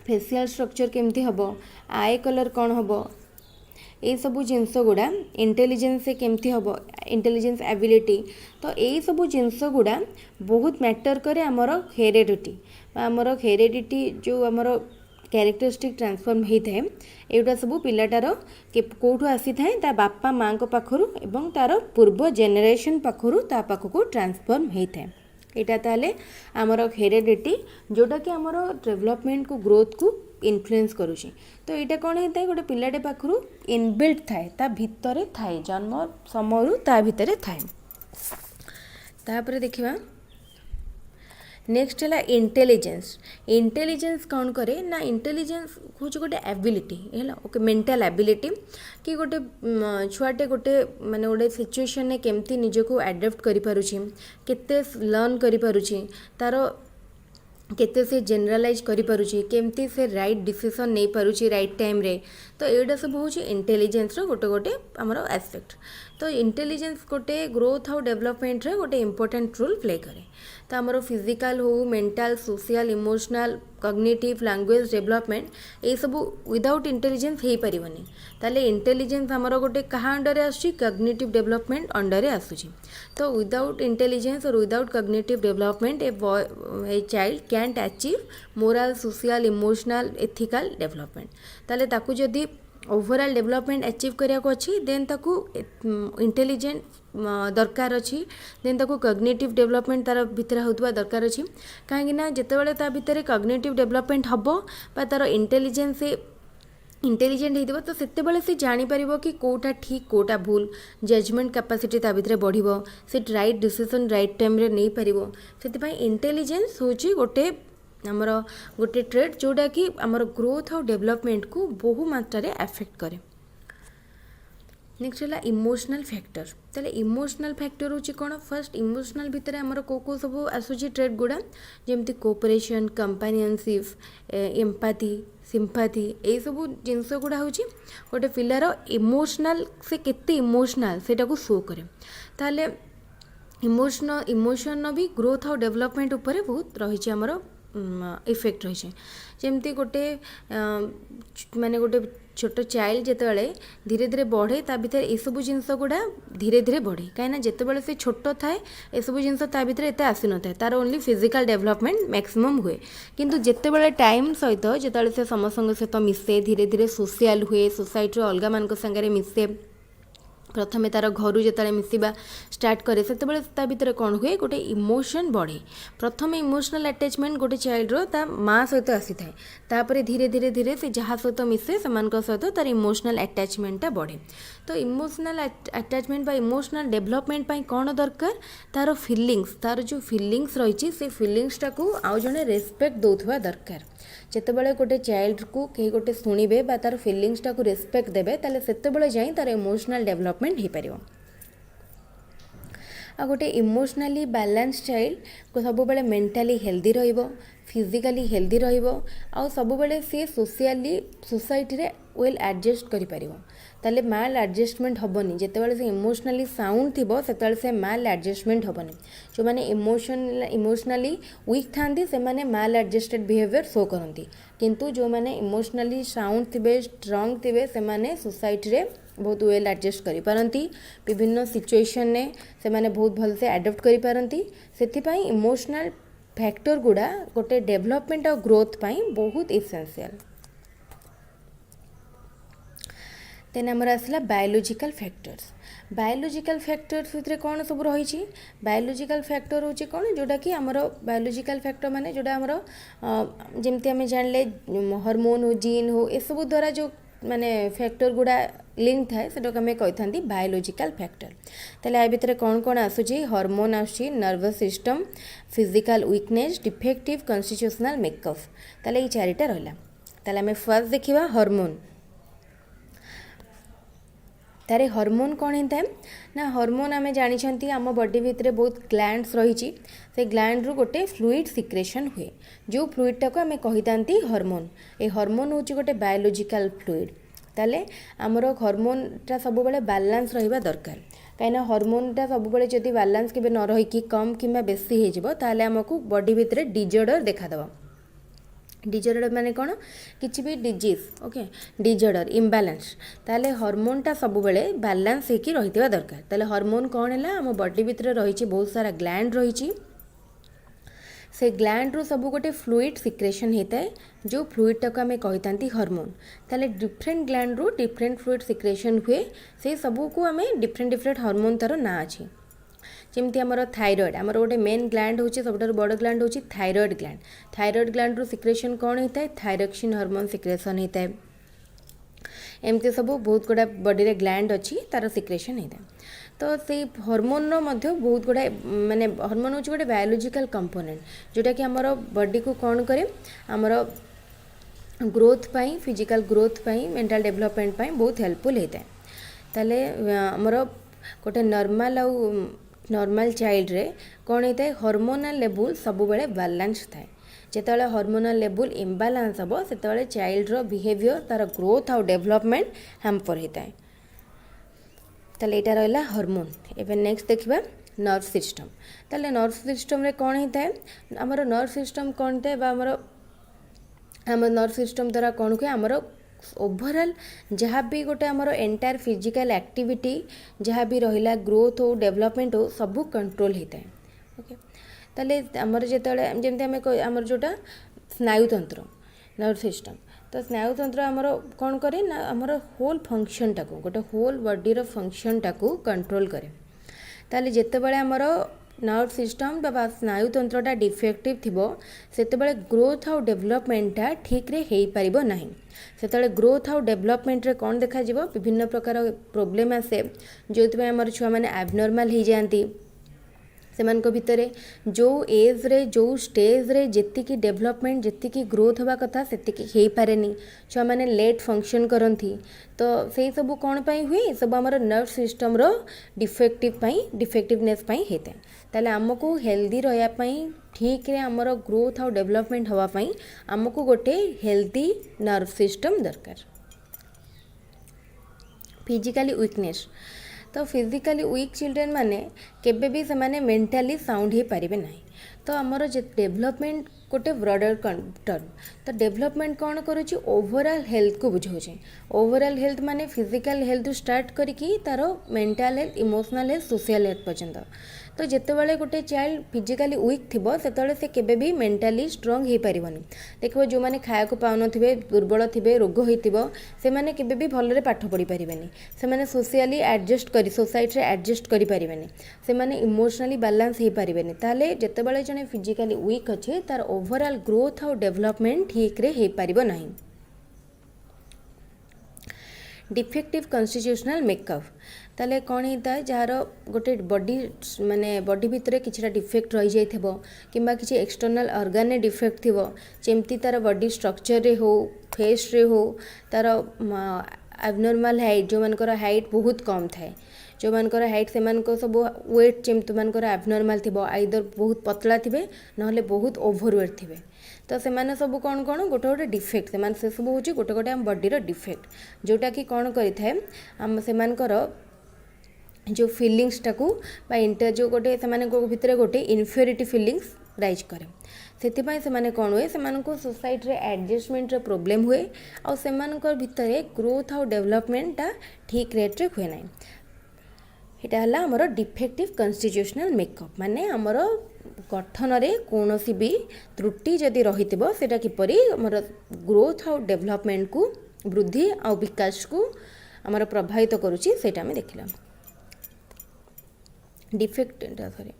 फेसियल स्ट्रक्चर केमती हम आई कलर कौन हम ये सब जिनस गुड़ा इंटेलिजेंस से केमती हम इंटेलिजेंस एबिलिटी तो यही सब जिनस गुड़ा बहुत मैटर करे आमर हेरिडिटी जो आमर कैरेक्टरिस्टिक ट्रांसफॉर्म होता है एटा सब पिलाटार कौटू आसी था ता बापा माँ पाखु एवं तार पूर्व जेनेरेशन पाखु ता पाखक ट्रांसफॉर्म होता है यहाँ ताले आमर हेरिडिटी जोटा कि आमर डेवलपमेंट को ग्रोथ को इन्फ्लुएंस करुँची तो यहाँ कौन होता है गोटे पिलाटे पाखु इनबिल्ट थाए ता भितर थाए जन्म समय ता भितर थाए तापर देखिबा नेक्स्ट है इंटेलिजेंस कौन करे ना इंटेलिजेंस हूँ गोटे एबिलिटी है ओके मेंटल एबिलिटी कि गोटे छुआटे गोटे माने गोटे सिचुएशन में केमती निजको एडप्ट करि पारुछि केते लर्न करि पारुछि तार केते से जनरलाइज करि पारुछि केमती से राइट डिसीजन नहीं पारुछि राइट टाइम रे तो एटा सब होछि इंटेलिजेंस रो गोटे गोटे हमरो एस्पेक्ट तो इंटेलिजेंस गोटे ग्रोथ और डेवलपमेंट रे गोटे इंपोर्टेंट रोल प्ले करे तो आमर फिजिकल हो mental social emotional cognitive language development ये सब विदाउट इंटेलिजेंस हो पारिबनी ताले इंटेलिजेंस आमर गोटे कहा अंडर आसुची कॉग्निटिव डेवलपमेंट अंडर आसुची तो विदाउट इंटेलिजेंस और without cognitive development a child can't achieve moral social emotional ethical development ताले ताकू जदि ओवरऑल डेवलपमेंट अचीव करिया को अच्छी देन ताकू इंटेलिजेंट दरकार अच्छी देन ताकू कॉग्निटिव डेवलपमेंट तार भितर होतबा दरकार अच्छी कहीं ना जितेबाला ता भितर कॉग्निटिव डेवलपमेंट हबो बा तार इंटेलिजेंस इंटेलिजेंट होइदिबो तो सेते बेले से जानि परिबो कि कोटा ठीक कोटा भूल जजमेंट कैपेसिटी ता भितर बढ़िबो से राइट डिसीजन राइट टाइम रे नै परिबो सेति पई इंटेलिजेंस होची गोटे आमर गोटे ट्रेड जोटा कि आमर ग्रोथ और डेवलपमेंट को बहु मात्रा रे अफेक्ट करे नेक्स्ट है इमोशनल फैक्टर ताले इमोशनल फैक्टर होची कोन फर्स्ट इमोशनल भितर आमर को सब आसुची ट्रेड गुड़ा जेमती कोऑपरेशन कंपेनियनशिप एम्पैथी सिंपैथी ये सब जिनस गुड़ा होची गोटे पिलार इमोशनल से केते इमोशनल सेटा को शो करे ताले इमोशन भी ग्रोथ और डेवलपमेंट उपरे बहुत रही आमर इफेक्ट रही जमती गोटे माने गोटे छोट चाइल्ड जितेबाला धीरे धीरे बढ़े ता भीतर ये सब जिनस गुड़ा धीरे धीरे बढ़े कहीं जितेबाला से छोट थाए ये सब जिनस ता भीतर एते आसी न थाए तार ओनली फिजिकल डेवलपमेंट मैक्सिमम हुए किंतु जितेबाला टाइम सहित जितेबाला से समस्त सहित मिसे धीरे धीरे सोशल हुए सोसाइटी अलगा मान संगे मिसे प्रथमे तार घर जो मिसवा स्टार्ट करे से भितर कौन हुए गोटे इमोशन बढ़े प्रथम इमोशनल अटैचमेंट गोटे चाइल्ड ता माँ सहित आसी थाए तापर धीरे धीरे धीरे से जहाँ सहित मिसे सहित तार इमोशनल अटैचमेंटा बढ़े तो इमोशनल अटैचमेंट बा इमोशनल डेवलपमेंट कौन दरकार तार जो फिलिंग्स रही से फिलिंग्सटा को आउ जड़े रेस्पेक्ट दौथवा दरकार जितेबाला गोटे चाइल्ड को कहीं गोटे शुणवे बा तार फिलिंग्सटा को रेस्पेक्ट देवे ताले सेतेबाला जाई तार इमोशनल डेवलपमेंट हो पारिबो आ गोटे इमोशनाली बैलेंस चाइल्ड सब बेले मेंटली हेल्दी रहिबो, फिजिकली हेल्दी रहिबो, आ सब बेले सी सोशियली सोसाइटी रे वेल एडजस्ट करि परिबो। ताले माल एडजस्टमेंट हेनी जिते से इमोशनाली साउंड थी से से माल एडजस्टमेंट हेनी। जो मैंने इमोशनाली वीक था से माने माल एडजस्टेड बिहेवियर शो करती, किंतु जो मैंने इमोशनाली साउंड थे स्ट्रंग थे से माने सोसाइटी रे बहुत वेल एडजस्ट करि पारंती, विभिन्न सिचुएशन ने से माने बहुत भल से एडप्ट करि पारंती। सेथिपाई इमोशनल फैक्टर गुड़ा गोटे डेवलपमेंट और ग्रोथ पाई बहुत इसेंशियल। देन आमर आसला बायोलॉजिकल फैक्टर्स। बायोलॉजिकल फैक्टर्स भितर कौन सब रही? बायोलॉजिकल फैक्टर हूँ कौन जोटा कि आमर बायोलॉजिकल फैक्टर माने जोटा आमर जमती आम जानले हार्मोन हो जीन हो ए सब द्वारा जो माने फैक्टर गुड़ा लिंक थाए से आम कही बायोलॉजिकल फैक्टर। ताले आ भितर कौन कौन आसूची? हार्मोन आसूची, nervous system, physical weakness, defective constitutional makeup. ताले ये चारिटा रहा। ताले आम फर्स्ट देखा हार्मोन। तारे हार्मोन कौन होता है ना? हार्मोन आम जानी आम बॉडी भितर बहुत ग्लैंड्स रही, से ग्लैंड रु गोटे फ्लूइड सिक्रेशन हुए, जो फ्लूइडटा को आम कही था हार्मोन। ये हार्मोन हूँ गोटे बायोलॉजिकल फ्लूइड। ताले आमर हार्मोनटा सब बेले बैलेंस रहिबा दरकार, कहीं हार्मोनटा सब बेले जदि बैलेंस के न रही कम कि बेसी हो ताले आमको बॉडी भितर डिजॉर्डर देखादेव। डिजॉर्डर माने कौन? किसी भी डिजीज, ओके, डिजॉर्डर इम्बालांस। ताले हार्मोनटा सब बेले बैलेंस होकर रही दरकार। ताले हार्मोन कौन है? आम बॉडी भितर रही बहुत सारा ग्लैंड रही, से ग्लैंड रु सब गोटे फ्लूइड सिक्रेशन होता है, जो फ्लूइडटा को आम कही था हार्मोन। ताले डिफरेंट ग्लैंड रु डिफरेंट फ्लूइड सिक्रेशन हुए, से सबू को आम डिफरेंट डिफरेंट हार्मोन तार ना अच्छी। जमती आमर थायरॉइड, आमर गोटे मेन ग्लैंड होची सब बड़ ग्लैंड होची थायरॉइड ग्लैंड। थायरॉइड ग्लैंड रु सिक्रेशन कौन होता है? थायरॉक्सिन हार्मोन सिक्रेशन होता है। एमती सब बहुत गुड़ा बॉडी रे ग्लैंड अच्छी तार सिक्रेशन होता है। तो से हार्मोन बहुत गुड़ा माने हार्मोन हूँ गोटे बायोलॉजिकल कंपोनेंट जोटा कि आमर बॉडी को कौन करे? आमर ग्रोथ पाई, फिजिकल ग्रोथ पाई, मेंटल डेवलपमेंट पाई बहुत हेल्पफुल होता है। ताले आमर गोटे नॉर्मल चाइल्ड रे कौन होता है? हार्मोनल लेवल सब बेले बैलेंस थाए। जिते हार्मोनल लेवल इम्बालांस हम से चाइल्ड रो बिहेवियर तार ग्रोथ और डेवलपमेंट हैम्पर होता है। ताले एटा रहा हार्मोन। एवं नेक्स्ट देखा नर्व सिस्टम। ताले नर्व सिस्टम रे कौन होता है? आमर नर्व सिस्टम कौन होता है? आम नर्व सिस्टम द्वारा कौन हुए? आमर ओवरऑल जहाँ भी गोटे आमर एंटायर फिजिकल एक्टिविटी जहाँ भी रहा ग्रोथ हो डेवलपमेंट हो सब कंट्रोल होता है। ओके, ताले आमर जिते जमी आमर जोटा स्नायुतंत्र नर्व सिस्टम, तो स्नायुतंत्र आमर कौन करे ना? आमर होल फंक्शनटा को गोटे होल बॉडीर फंक्शनटा को कंट्रोल करे। ताले जितेबाला आमर नर्व सिस्टम बा स्नायुतंत्रटा डिफेक्टिव थी से ग्रोथ और डेवलपमेंटा ठीक रे हो पारिबो नहीं। से ग्रोथ और डेवलपमेंट रे कौन देखा विभिन्न प्रकार प्रोब्लेम आसे, जो आमर छुआ मैंने एबनॉर्मल हो जाती। सेमान को भितरे जो एज रे जो स्टेज रे जेतिकी डेवलपमेंट जेतिकी ग्रोथ हवा कथा सेतिकी हो पारे नी, छुआ मैंने लेट फंक्शन करती। तो से सब कौन पाई हुए? सब आमर नर्व सिस्टम रो डिफेक्टिवनेस पाई होता है। ताले आमको हेल्दी रहा ठीक रे आमर ग्रोथ और डेवलपमेंट हवापाई आमको गोटे हेल्दी नर्व सिस्टम दरकार। फिजिकली वीकनेस, तो फिजिकली वीक चिल्ड्रेन माने केबे भी से मेंटली साउंड हो पारे ना। तो आमर डेवलपमेंट गोटे ब्रॉडर टर्म, तो डेवलपमेंट कौन करुच्ची? ओवरऑल हेल्थ को बुझाऊे। ओवरऑल हेल्थ माने फिजिकल हेल्थ स्टार्ट करिकी तार mental health, emotional health, social health पर्यंत। तो जितेबाला गोटे चाइल्ड फिजिकली वीक थी से केबे भी मेंटली स्ट्रंग हो पारिबनी। देखो जो मैंने खाया पाउन दुर्बल थे रोग होता से मैंने केबे भी भलरे पाठ पढ़ी पारिबेनी। से मैंने सोशियली एडजस्ट करी सोसाइटी एडजस्ट करि पारिबेनी। से मैंने इमोशनली बैलेंस हो पारिबेनी। ताले जितेबाला जने फिजिकली वीक अच्छे तार ओवरऑल ग्रोथ और डेवलपमेंट ठीक रे हो पारिबो नहीं। डिफेक्टिव कन्स्टिट्यूशनल मेकअप, ताले कौन होता है? जार गोटे बॉडी माने बॉडी भितर किसी डिफेक्ट रही जाइथिबो किंबा किसी एक्सटर्नल ऑर्गन रे डिफेक्ट थिबो, जेमती तार बॉडी स्ट्रक्चर रे हो, फेस रे हो, तार एबनॉर्मल हाइट जो मानकर हाइट बहुत कम थाए, जो मानकर हाइट से सब वेट जमी मानकर एबनॉर्मल थी आइदर बहुत पतला थे ना बहुत ओभरवेट थे तो से सब कौन कौन गोटे गोटे डिफेक्ट से सब हूँ गोटे गोटे आम बॉडीर डिफेक्ट जोटा कि कौन करें आम से जो फिलिंग्सटा को इंटर जो गोटे से भितर गोटे इनफियोरिटी फिलिंग्स राइज करे से कौन हुए से सोसाइटी एडजस्टमेंट प्रोब्लेम हुए आउ से भितर ग्रोथ आउ डेवलपमेंटा ठीक रेट्रे हुए ना यहाँ है आमर डिफेक्टिव कन्स्टिट्यूशनल मेकअप माने आमर गठन रे कौन भी त्रुटि जदि रही सेटा किपरि आमर ग्रोथ आउ डेवलपमेंट को वृद्धि आउ विकास को आमर प्रभावित करुच्ची सेटा आम देखला defect sorry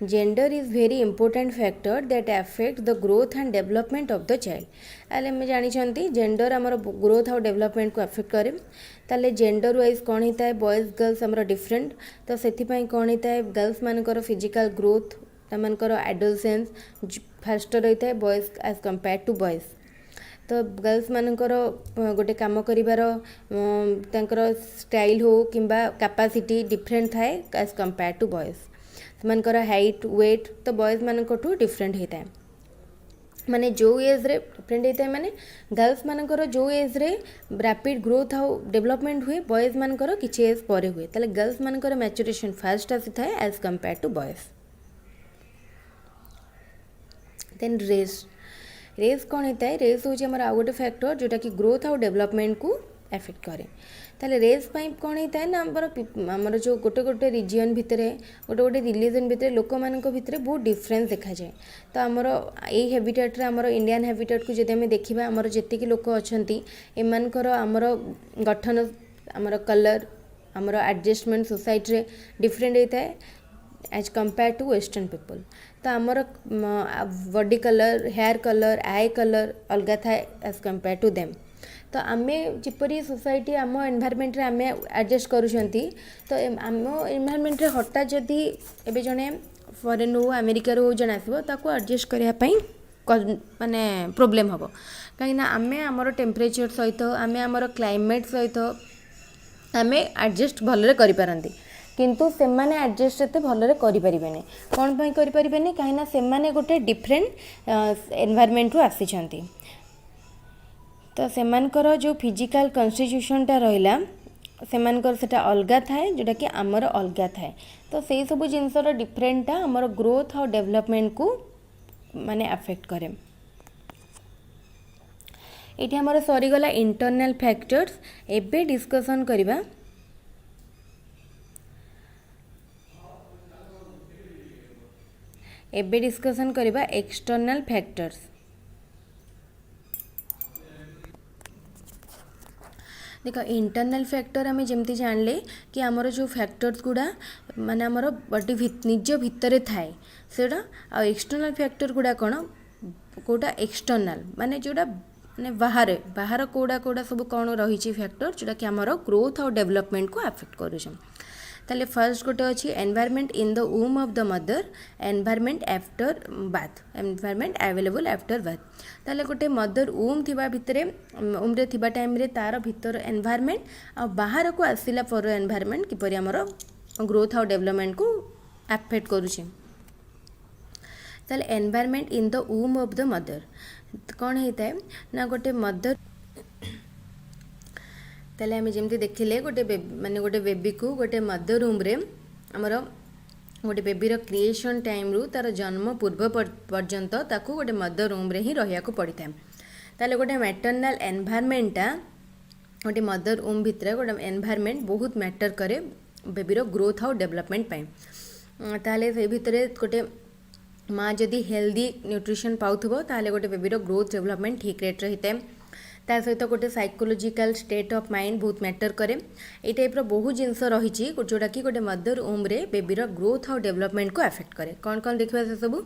gender is very important factor that affect the growth and development of the child आले मैं जानी जेंडर आमर ग्रोथ और डेवलपमेंट को अफेक्ट करे ताले जेंडर वाइज कौन होता है बॉयज गर्ल्स आमर डिफरेंट तो से कौन होता है गर्ल्स मानकर फिजिकल ग्रोथ तमनकर एडोलसेंस फास्टर होता है boys as compared to boys तो गर्ल्स मानकर गोटे काम कर स्टाइल हो किंबा कैपेसिटी डिफरेंट थाए एज कंपेयर टू बॉयज मानकर हाइट वेट तो बॉयज मान डिफरेंट होता है माने जो एज रे डिफरेंट होता है माने गर्ल्स मानकर जो एज रे रैपिड ग्रोथ आउ डेवलपमेंट हुए बॉयज मानकर किछि एज पर हुए ताले गर्ल्स मानकर मैच्योरेशन फास्ट आसी थाए as compared to boys then race कौन होता है रेस हूँ आम आउ गोटे फैक्टर जोटा कि ग्रोथ आउ डेवलपमेंट को एफेक्ट करे ताले रेस कौन होता है ना आमर जो गोटे गोटे रिजियन भितर गोटे गोटे रिलीजन भितर लोक मान भितर बहुत डिफरेंस देखा जाए तो आमर यही हैबिटेट्रे आमर इंडियन हैबिटेट को जब देखा आमर जी लोक अच्छा एमनकर आमर गठन आमर कलर आमर एडजस्टमेंट सोसाइटी डिफरेंट होता है as compared to western people तो आमर body colour hair colour eye colour अलग था एज कंपेयर टू देम तो आमे जिपरी सोसाइटी आम एनवायरमेंट रे आमे एडजस्ट करूछंती तो आम एनवायरमेंट रे हठात जदि एबे जने फॉरेन हो अमेरिका रो जने आसीबो ताको एडजस्ट करिया पई माने प्रॉब्लम हबो कहीं ना आमे आमर टेम्परेचर सहित आमे आमर क्लाइमेट सहित आमे एडजस्ट भलरे करि पारंती किंतु सेमाने एडजस्ट एते भलरे करि परिबेनी कोन पई करि परिबेनी काहे ना सेमाने गोटे डिफरेंट एनवायरमेंट रो आसीछंती तो सेमानकर जो फिजिकल कन्स्टिट्यूशनटा रहिला सेमानकर सेटा अलगा थाए जोटा कि आमर अलगा थाए तो से सब जिनसर डिफरेंटा आमर ग्रोथ और डेवलपमेंट को माने अफेक्ट करे ये आमर सरीगला इंटरनल फैक्टर्स एबे डिस्कशन करिबा एबे डिस्कशन करिबा एक्सटर्नल फैक्टर्स देख इंटरनल फैक्टर आम जमती जानले कि आमर जो फैक्टर्स गुड़ा माने आमर बॉडी निज भितर थाए सेटा आ एक्सटर्नल फैक्टर गुड़ा कौन कोटा एक्सटर्नल माने जोड़ा माने बाहर बाहर कोड़ा कोड़ा सब कौन रही फैक्टर जोटा कि आमर ग्रोथ और डेवलपमेंट को अफेक्ट करुछन ताले फर्स्ट गोटे अच्छी environment in the वूम of the mother environment after bath environment available after bath ताले गोटे मदर वूम थिबा भितरे वूम रे थिबा टाइम रे तार भितर एनवायरमेंट आ बाहर को आसिला पर एनवायरमेंट किपरि हमर ग्रोथ और डेवलपमेंट को अफेक्ट करूछे ताले environment in the वूम of the mother कौन होता है ना गोटे मदर ताले आम जमी देखिले गोटे माने गोटे बेबी को गोटे मदर रूम रे आमर गोटे बेबीर क्रिएशन टाइम रु तार जन्म पूर्व पर्यंत ताकू गोटे मदर रूम रे ही रहिया को पड़ी था ताले गोटे मैटरनाल एनवायरमेंटा गोटे मदर रूम भितर गोटे एनवायरमेंट बहुत मैटर करे बेबीर ग्रोथ और डेवलपमेंट पाई ताले से भितर गोटे माँ जदि हेल्दी न्यूट्रिशन पाउथबो ताले गोटे बेबीर ग्रोथ डेवलपमेंट ठीक रेट होता है ता सहित गोटे साइकोलोजिकल स्टेट ऑफ माइंड बहुत मैटर करे ये टाइप बहुत जिनस रही जोटा कि गोटे मदर वूम रे बेबीर ग्रोथ और डेवलपमेंट को अफेक्ट करे कौन कौन देखा से सब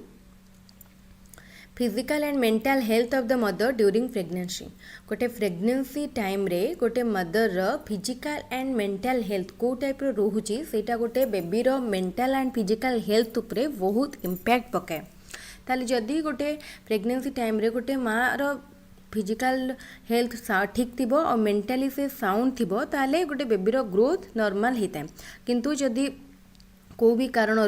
physical and mental health of the mother during pregnancy गोटे प्रेगनेंसी टाइम रे गोटे mother physical and mental health को टाइप रोचे सेटा गोटे बेबीर मेंटल एंड फिजिकल हेल्थ उपरे बहुत इम्पैक्ट पकाए ताले जदि गोटे प्रेगनेंसी टाइम रे गोटे माँ फिजिकल हेल्थ ठीक थी और मेंटली से साउंड थी ताले गोटे बेबीर ग्रोथ नॉर्मल होता है किंतु जदि को भी कारण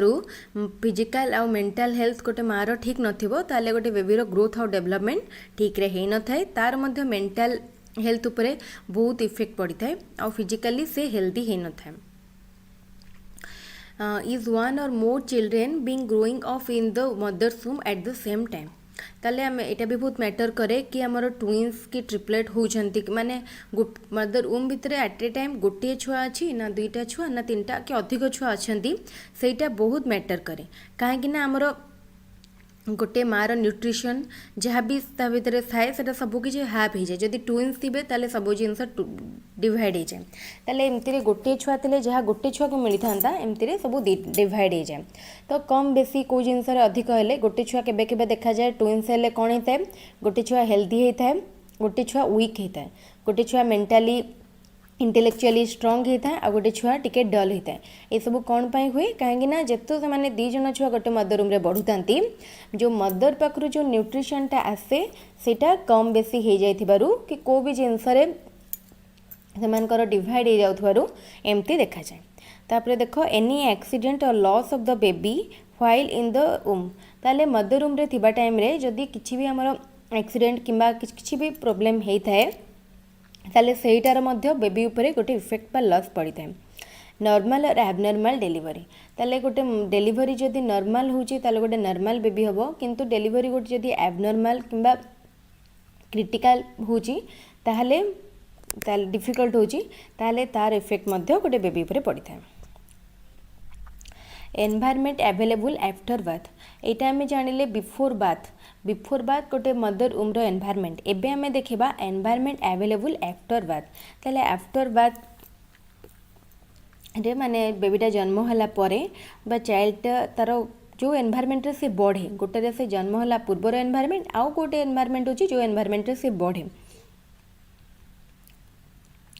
फिजिकल आउ मेंटल हेल्थ गोटे मार ठीक नथिबो ताले गोटे बेबीर ग्रोथ और डेवलपमेंट ठीक रे हेई न थाए तार मध्य मेंटल हेल्थ उपरे बहुत इफेक्ट पड़ी थाए और फिजिकली से हेल्दी हेई न थाए is one or more children being growing up in the mother's womb at the same time ताले आम एटा भी बहुत मैटर करे कि आमर ट्विन्स कि ट्रिपलेट होती माने मदर वूम भितर एट ए टाइम गोटे छुआ अच्छी ना दुईटा छुआ ना तीनटा कि अधिक छुआ अच्छा सेटा बहुत मैटर करे कहीं आमर गोटे मार न्यूट्रिशन जहाँ भी भितर थाए से सबकि हाफ हो जाए जदि ट्विन्स थे ताले सब जिनस डिवाइड हो जाए ताले एमती गोटे छुआ थे जहाँ गोटे छुआ को मिलता एमती सब डिवाइड हो जाए तो कम बेसी कौ जिनस अधिक हेले गोटे छुआ केबे केबे देखा जाए ट्विन्स हेले कौन होता है गोटे छुआ हेल्दी होता है गोटे छुआ वीक होता है गोटे छुआ मेंटाली इंटेलेक्चुअली स्ट्रंग होता है और गोटे छुआ टिके डल होता है ये सब कौन पाई हुए कहीं जेतु से मैंने दी जन छुआ गोटे मदर रूम रे बढ़ुता जो मदर पाखु जो न्यूट्रिशनटा आसे सेटा कम बेसी हो जाइथिबारु कि को भी जिनस से डिवाइड हो जाउथबारु एमती देखा जाए तापर देखो एनी एक्सीडेंट और loss of the baby while in the वूम ताले मदर रूम रे थिबा टाइम रे जदि किछि भी हमर एक्सीडेंट किंबा किछि भी प्रॉब्लम हेइथाए ताले सेटार मध्य बेबी उपरे गोटे इफेक्ट बा लॉस पड़ी थाए नॉर्मल और एबनॉर्मल डेलीवरी ताले गोटे डेलीवरी जदि नॉर्मल होची ताले गोटे नॉर्मल बेबी हबो किंतु डेलीवरी गोटे जदि एबनॉर्मल किंबा क्रिटिकल होची ताहले डिफिकल्ट होची ताहले तार इफेक्ट मध्य गोटे बेबी उपरे पड़ी थाए एनवायरनमेंट अवेलेबल आफ्टर बाथ एटा आम जानिले बिफोर बाथ गोटे मदर वूम रो एनवायरनमेंट एबे आम देखा एनवायरनमेंट अवेलेबल आफ्टर बाथ ताले आफ्टर बाथ रे माने बेबीटा जन्म होला परे बा चाइल्ड तार जो एनवायरनमेंट रे से बढ़े गोटे रे से जन्म होला पूर्वर एनवायरनमेंट आउ गोटे एनवायरनमेंट होची जो एनवायरनमेंट रे से बढ़े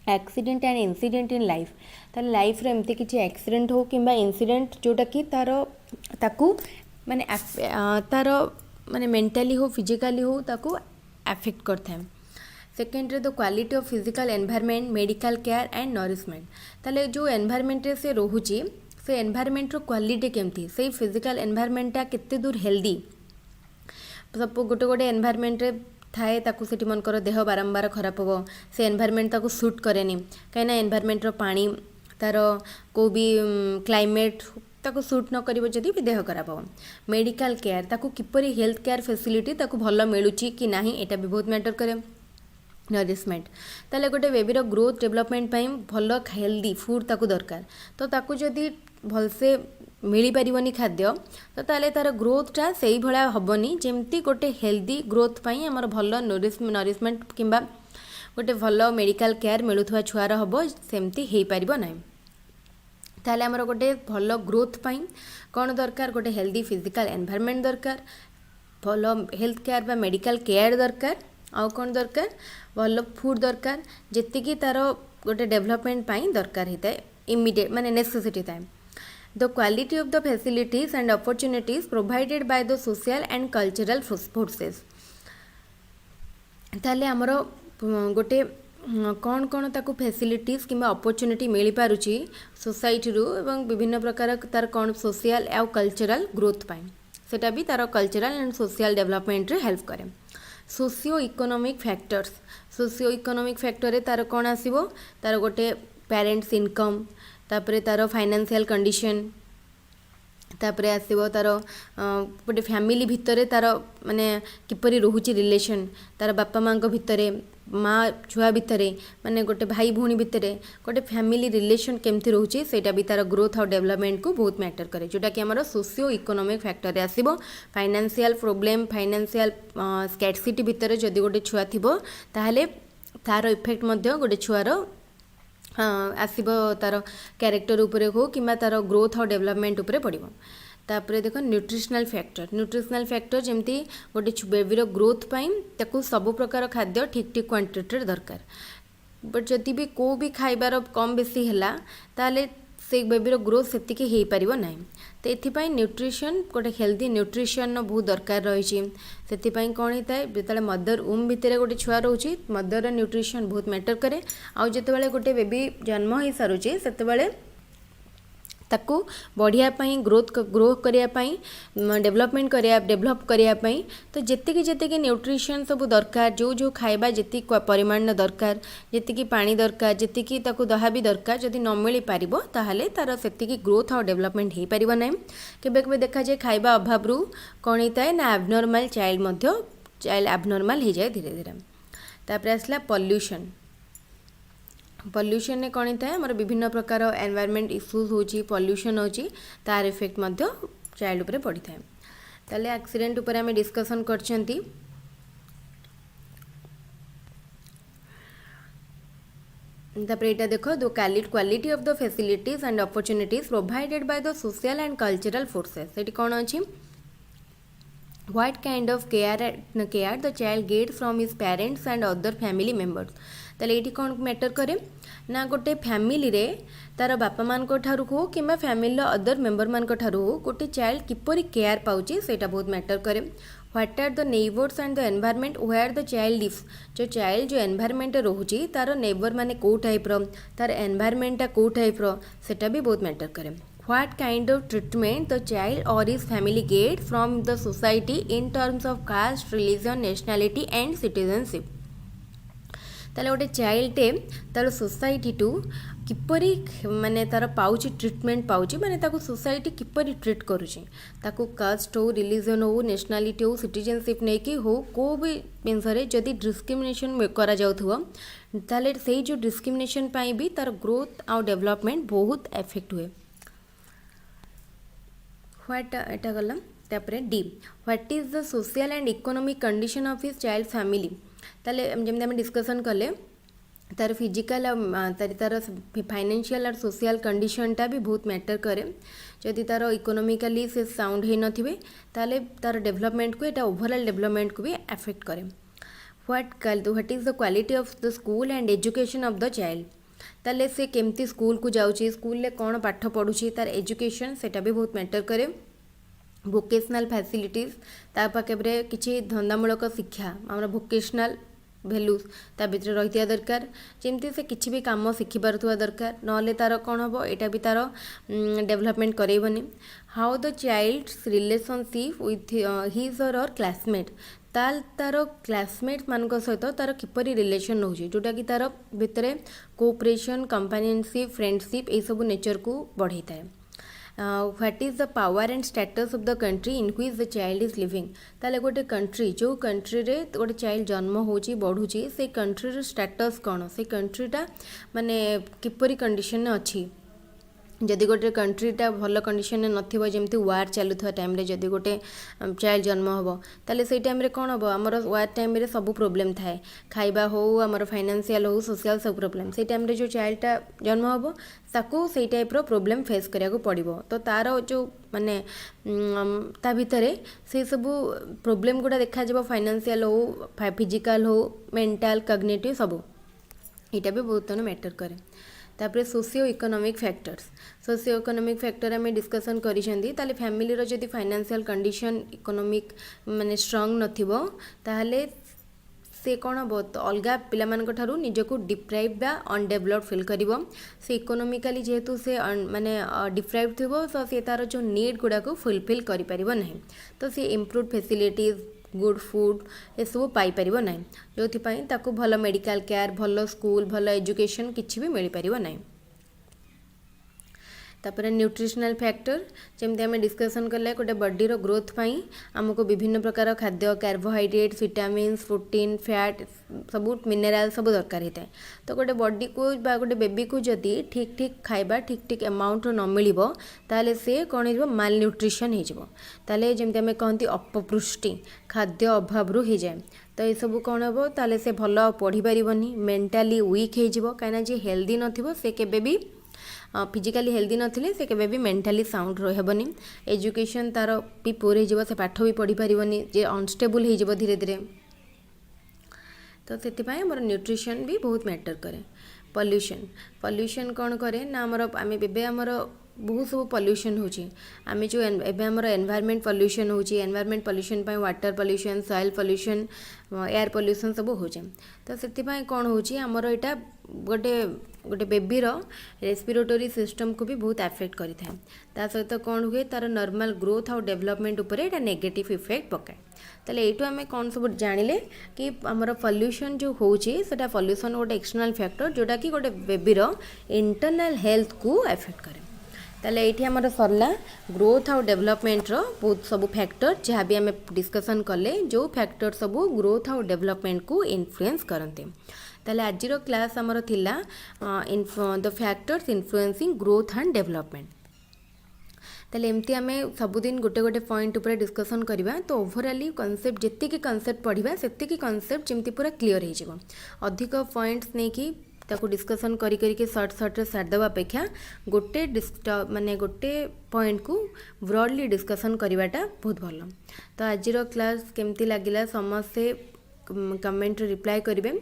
accident and incident in life तार लाइफ रे एमती किछि एक्सीडेंट हो किंबा इंसिडेंट जोटा कि ताकू माने तार माने मेंटली हो फिजिकली हो ताकू अफेक्ट करता है second the quality of physical environment medical care and nourishment ताले जो एनवायरनमेंट रे से रोहुची से एनवायरनमेंट रो क्वालिटी केमती से फिजिकल एनवायरनमेंटा केते दूर हेल्दी सब गोटे गोटे एनवायरनमेंट रे थाए ताकू सेठी मनकर देह बारंबार खराब हो से एनवायरनमेंट ताकू सूट करेनी कहीं एनवायरनमेंट रो पानी तार को भी क्लाइमेट ताकू सूट न करिवो जदि भी देह खराब हो मेडिकल केयर ताकू किपरि हेल्थ केयर फैसिलिटी ताकू भल मिलुची कि नाही एटा भी बहुत मैटर करे नरिशमेंट ताले गोटे बेबीर ग्रोथ डेवलपमेंट पाई भल हेल्दी फूड ताकू दरकार तो ताकू जदि भलसे मिली पारिबनी खाद्य तो ताले तार ग्रोथटा सेही भळा हबनी जेमती गोटे हेल्दी ग्रोथ पाई हमर भल नरिशमेंट किंबा गोटे भल मेडिकल केयर मिलुथवा छुआर हबो सेमती हेई पारिबो नाही ताले हमर गोटे भल ग्रोथ पाई कौन दरकार गोटे हेल्दी फिजिकल एनवायरनमेंट दरकार भल हेल्थ केयर बा मेडिकल केयर दरकार आउ कौन दरकार भल फूड दरकार जेतिकी तार गोटे डेवलपमेंट पाई दरकार होता है इमिडिएट माने नेसेसिटी थाए the quality of the facilities and opportunities provided by the social and cultural forces ताले हमर गोटे कौन कौन ताकू फैसिलिटीज किंबा अपॉर्चुनिटी मिल पारुची सोसाइटी रु एवं विभिन्न प्रकार तार कौन सोशल आउ कल्चरल ग्रोथ पाई सेटा भी तार कल्चरल एंड सोशल डेवलपमेंट रे हेल्प करे सोशियो इकोनॉमिक फैक्टर तार कौन आसीबो तार गोटे पेरेंट्स इनकम तापरे तार फाइनेंशियल कंडीशन तापरे आसीबो तार गोटे फैमिली भितरे तार माने किपरि रोहुची रिलेशन तार बापा माँ भितरे माँ छुआ भितरे माने गोटे भाई भौणी भितरे गोटे फैमिली रिलेशन केमती रोचे सेटा भी तार ग्रोथ और डेवलपमेंट को बहुत मैटर करे जोटा कि हमर सोशियो इकोनॉमिक फैक्टर रे आसीबो फाइनेंशियल प्रॉब्लम फाइनेंशियल स्कैर्सिटी भितरे जदि गोटे छुआ थिबो ताहले तार इफेक्ट मध्य गोटे छुआर आसीबो तार कैरेक्टर उपरे हो किंबा तार ग्रोथ और डेवलपमेंट उपरे पड़िबो तापरे देखो न्यूट्रिशनल फैक्टर जमती गोटे बेबीर ग्रोथ पाई ताकू सब प्रकार खाद्य ठीक ठीक क्वांटिटी दरकार बट जदि भी को भी खाइबार कम बेसी हैला ताले से बेबीर ग्रोथ सेतिकी हो पार ना। तो ये न्यूट्रिशन गोटे हेल्दी न्यूट्रिशन बहुत दरकार रही से कौन होता है जो मदर वूम भितर गोटे छुआ रोचे मदर न्यूट्रिशन बहुत मैटर करे। आउ जिते गोटे बेबी जन्म हो सारूचे से ताकू बढ़ियापाई ग्रो करने डेभलप करने तो जी न्यूट्रिशन सब दरकार जो खाଇବା जी परिमाण दरकार जी पानी दरकार जी दहा भी दरकार जदि न मिल पार ताहले तार से ग्रोथ और डेभलपमेंट हो पार ना। केबे देखा जाए खाଇବା अभाव कौन होता है ना एबनॉर्मल चाइल्ड एबनॉर्मल हो जाए धीरे धीरे। तापर आसला पॉल्यूशन। पॉल्यूशन ने कौन होता है आमर विभिन्न प्रकार एनवायरनमेंट इश्यूज होची पॉल्यूशन होची तार इफेक्ट मध्य चाइल्ड उपरे पड़ी थाए। ताले एक्सीडेंट उपरे आमे डिस्कशन करछंती। तापर एटा देखो the quality of the facilities and opportunities provided by the social and cultural forces. सेठी कौन अछि what kind of care the child gets from his parents and other family members। ताले ये कौन मैटर करे ना गोटे फैमिली रे तार बापा मान को ठारू हो कि फैमिली अदर मेंबर मान को ठारू हो गोटे चाइल्ड किपरि केयर पाउची सेटा बहुत मैटर करे। What are the neighbours and the environment where the child lives. जो चाइल्ड जो एनवायरनमेंट रोची तार नेबर माने को टाइप रो तार एनवायरनमेंटा को टाइप रो सेटा भी बहुत मैटर करे। What kind of treatment the child or his family get from the society in terms of caste, religion, nationality and citizenship। ताले गोटे चाइल्डटे तार सोसाइटी टू किपरि माने तार पाउची ट्रीटमेंट पाउची माने ताको सोसाइटी किपरि ट्रीट करुची ताको कास्ट हो रिलीजन हो नेशनालिटी हो सिटीजनशिप नहीं कि हो को भी जिनसे जदि डिस्क्रिमिनेशन करा जाउथुवा ताले सेही जो डिस्क्रिमिनेशन पाई भी तार ग्रोथ और डेवलपमेंट बहुत इफेक्ट हुए। व्हाट एटा गला तापर D what is the social and economic condition of his child family. ताले जमते आम डिस्कसन कले तार फिजिकल तार फाइनेंशियल और सोशल कंडीशनटा भी बहुत मैटर करे। जदि तार इकोनॉमिकली से साउंड हो नथिबे ताले तार डेवलपमेंट को एटा ओवरऑल डेवलपमेंट को भी अफेक्ट करे। What is the quality of the school and education of the child. ताले से केमती स्कूल को जाउची स्कूल ले कौन पाठ पढ़ुची तार एजुकेशन सेटा भी बहुत मैटर करे। वोकेशनल फैसिलिटीज ता पाखे किसी धंदामूलक शिक्षा आम वोकेशनल भैल्यूज ता भीतर रही दरकार जमती से किसी भी कम शिखिपार दरकार ना तार कौन हम यहाँ भी तार डेवलपमेंट करेबनी। How the child's relationship with his or classmate तार क्लासमेट मान सहित तार किपरि रिलेशन हो जोटा कि तार भितर कोऑपरेशन कंपेनियनशिप फ्रेंडशिप ये सब नेचर को बढ़ाई थाए। What is the power and status of the country in which the child is living. ताले गोटे कंट्री जो कंट्री रे गोटे चाइल्ड जन्म होची बढ़ुची से कंट्री रो स्टेटस कौन से कंट्रीटा माने किपरि कंडीशन अच्छी। जदि गोटे कंट्रीटा भल कंडीशन नथिबो जेमती वार चलुवा टाइम रे जदि गोटे चाइल्ड जन्म हम ताले से टाइम रे कौन हम आमर वार टाइम रे सब प्रोब्लेम थाए खाइबा हो आमर फाइनेंशियल हो सोशल सब प्रोब्लेम से टाइम रे जो चाइल्डटा जन्म हम ताकू से टाइप रो प्रोब्लेम फेस करिया को पड़िबो। तो तार जो माने ता भितरे से सब प्रोब्लेम गुड़ा देखा जाबो फाइनेंशियल हो फिजिकल हो मेंटल कॉग्निटिव सब यहाँ भी बहुत मैटर करे। तापर सोशियो इकोनॉमिक फैक्टर आम डिस्कसन करिसेंती ताले फैमिली रो जदि फाइनेंशियल कंडीशन इकोनॉमिक माने स्ट्रांग नथिबो ताहले से कौन हम तो अलग पिलामान ठारू निजको डिप्राइव बा अनडेभलप्ड फिल करिवो। से इकोनॉमिकली जेहेतु से माने डिप्राइव थिबो तो से तार जो नीड गुड़ा को फुलफिल करि परिबो नहीं तो से इम्प्रूव फैसिलिटीज गुड फूड ये सब पाई परिबो नहीं जो ताको भल मेडिकल केयर भल स्कूल भल एजुकेशन किछि भी मिल परिबो नहीं। तापर न्यूट्रिशनल फैक्टर जमती आम डिस्कसन कले गोटे बॉडीर ग्रोथ पाई आमको विभिन्न प्रकार खाद्य कार्बोहाइड्रेट्स विटामिन्स प्रोटीन फैट सब मिनेराल सब दरकार होता है। तो गोटे बॉडी को गोटे बेबी को जदि ठीक ठीक खाइबा ठीक ठीक अमाउंट न मिल ताले से कौन हो माल न्यूट्रिशन हो जमती आम कहती अपपुष्टि खाद्य अभाव हो जाए। तो ये सब कौन हम ताले से भल पढ़ी पारिबनी मेंटली वीक हो कहीं जी हेल्दी नथिबो से केबे भी फिजिकली हेल्दी नथिले से केबे भी मेंटली साउंड रहबनी। एजुकेशन तार भी पुअर हो से पाठ भी पढ़ी पारिबनी जे अनस्टेबल हो धीरे धीरे। तो से मोर न्यूट्रिशन भी बहुत मैटर करे। पॉल्यूशन पॉल्यूशन कौन करे ना आम एबे आमर बहुत सब पॉल्यूशन होची आम जो एबे आमर एनवायरमेंट पॉल्यूशन होची एनवायरमेंट पॉल्यूशन पाई water pollution soil pollution air pollution सब होचे तो सेति पाई कौन होची आमर एटा गोटे गोटे बेबीर रेस्पिरेटरी सिस्टम को भी बहुत अफेक्ट करि थाए ता सहित कौन हुए तार नॉर्मल ग्रोथ और डेवलपमेंट उपरे एटा नेगेटिव इफेक्ट पकाए ताले एटू आम कौन सब जानिले कि आमर पॉल्यूशन जो होची सेटा पॉल्यूशन गोटे एक्सटर्नल फैक्टर जोटा कि गोटे बेबीर इंटरनल हेल्थ को अफेक्ट करे ताले एठी आमर सरला ग्रोथ और डेवलपमेंट रो बहुत सब फैक्टर जहाँ भी आम डिस्कसन कले जो फैक्टर सब ग्रोथ और डेवलपमेंट को इन्फ्लुएंस करते ताले आजिर क्लास आमर थिला the factors influencing growth and development ताले एमती आम सबुदिन गोटे गोटे पॉइंट उपर डिस्कसन करवा तो ओवरऑली कॉन्सेप्ट जितकी कॉन्सेप्ट पढ़ा से कॉन्सेप्ट जमती पूरा क्लीयर हो अधिक पॉइंट्स नहीं कि ताको डिस्कसन करी करी सर्ट सर्ट सारदेवा अपेक्षा गोटे माने गोटे पॉइंट को ब्रॉडली डिस्कसन करवाटा बहुत भल तो आजिर क्लास केमती लगिला समस्ते कमेंट रिप्लाई करेंगे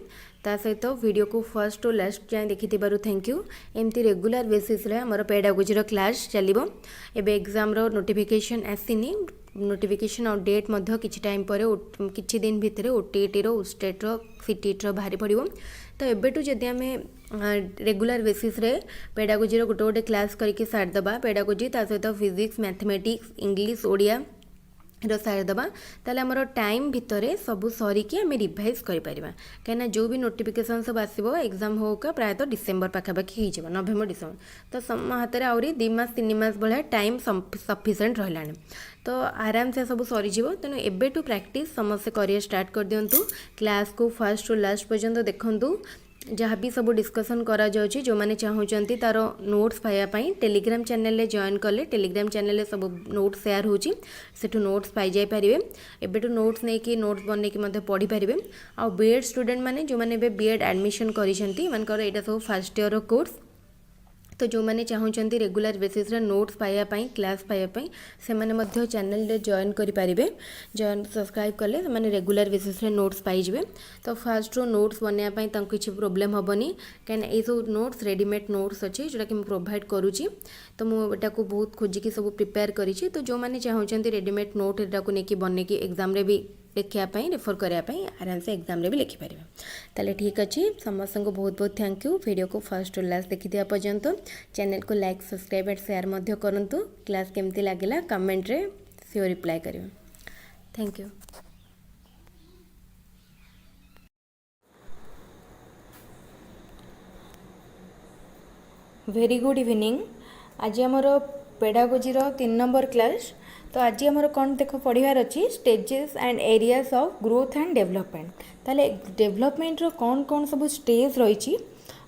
ता सहित वीडियो को फर्स्ट टू लास्ट जाए देखि थैंक यू एमती रेगुलर बेसिस रे हमर पेडागोजी क्लास चलिबो एबे एग्जाम रो नोटिफिकेशन आसीनी नोटिफिकेशन और डेट मध्य किछि टाइम पर किछि दिन भितर ओटीटी रो स्टेट रो सीटीटी रो बाहरी पड़िबो तो एबेटू जदि आम रेगुलर बेसिस रे पेडागोजी गोटे गोटे क्लास करके सारदेबा पेडागोजी ता सहित फिजिक्स मैथमेटिक्स इंग्लिश ओडिया सारदेबा ताले आमर टाइम भितर सब सरिकी आम रिवाइज करें कहीं जो भी नोटिफिकेशन सब आसो एग्जाम होगा प्रायतः डिसेम्बर पाखापाखि हो नवेम्बर डिसेम्बर तो सम हाथ में आहरी 2 मास 3 मास भाया टाइम सफिसीयंट रहा तो आराम से सब सरीज तेणु एबेटू प्रैक्टिस समस्ते करिए स्टार्ट कर दिंतु क्लास को फर्स्ट टू लास्ट पर्यंत देखूँ जहाँ भी सब डिस्कसन करा जाउची जो माने चाहूचंती तार नोट्स पाइबापी टेलीग्राम चैनल जॉइन कले टेलीग्राम चैनल सब नोट्स शेयर होची सेठू नोट्स पाई जाई पारिबे एबेटू नोट्स नहीं कि नोट्स बने कि पढ़ी पारिबे आ बीएड स्टूडेंट माने जो माने बीएड एडमिशन करिसेंती मानकर एटा सब फर्स्ट ईयर रो कोर्स तो जो मैंने चाहूँगी रेगुलर बेसिस रे नोट्स पाइबापी क्लास पाइबापी से मैंने चैनल रे जॉइन करें जॉइन सब्सक्राइब कले मैंने रेगुलर बेसिस रे नोट्स पाइबे तो फास्ट रो नोट्स बनवाई किसी प्रोब्लेम हेनी कहीं ये सब नोट्स रेडीमेड नोट्स अच्छे जोटा कि मुझे प्रोवाइड करुँची तो मुझे बहुत खोजिकी सब प्रिपेयर करी तो जो मैंने चाहूँगी रेडीमेड नोट एटा को लेकिन बनैकी एग्जाम रे भी लिखापी रेफर करने आराम से एग्जाम रे भी लिखिपारे ताले ठीक अच्छे समस्त को बहुत बहुत थैंक यू वीडियो को फर्स्ट टू लास्ट देखि दिया पर्यंत चैनल को लाइक सब्सक्राइब एंड शेयर मध्य करंतु क्लास केमती लगिला कमेंट रे श्योर रिप्लाई करिवे thank you very good evening आज आमर पेडागोजी 3 नंबर क्लास तो आज आमर कौन देख पढ़ार अच्छी stages and areas of growth and development ताले डेवलपमेंट रो कौन कौन सब स्टेज रही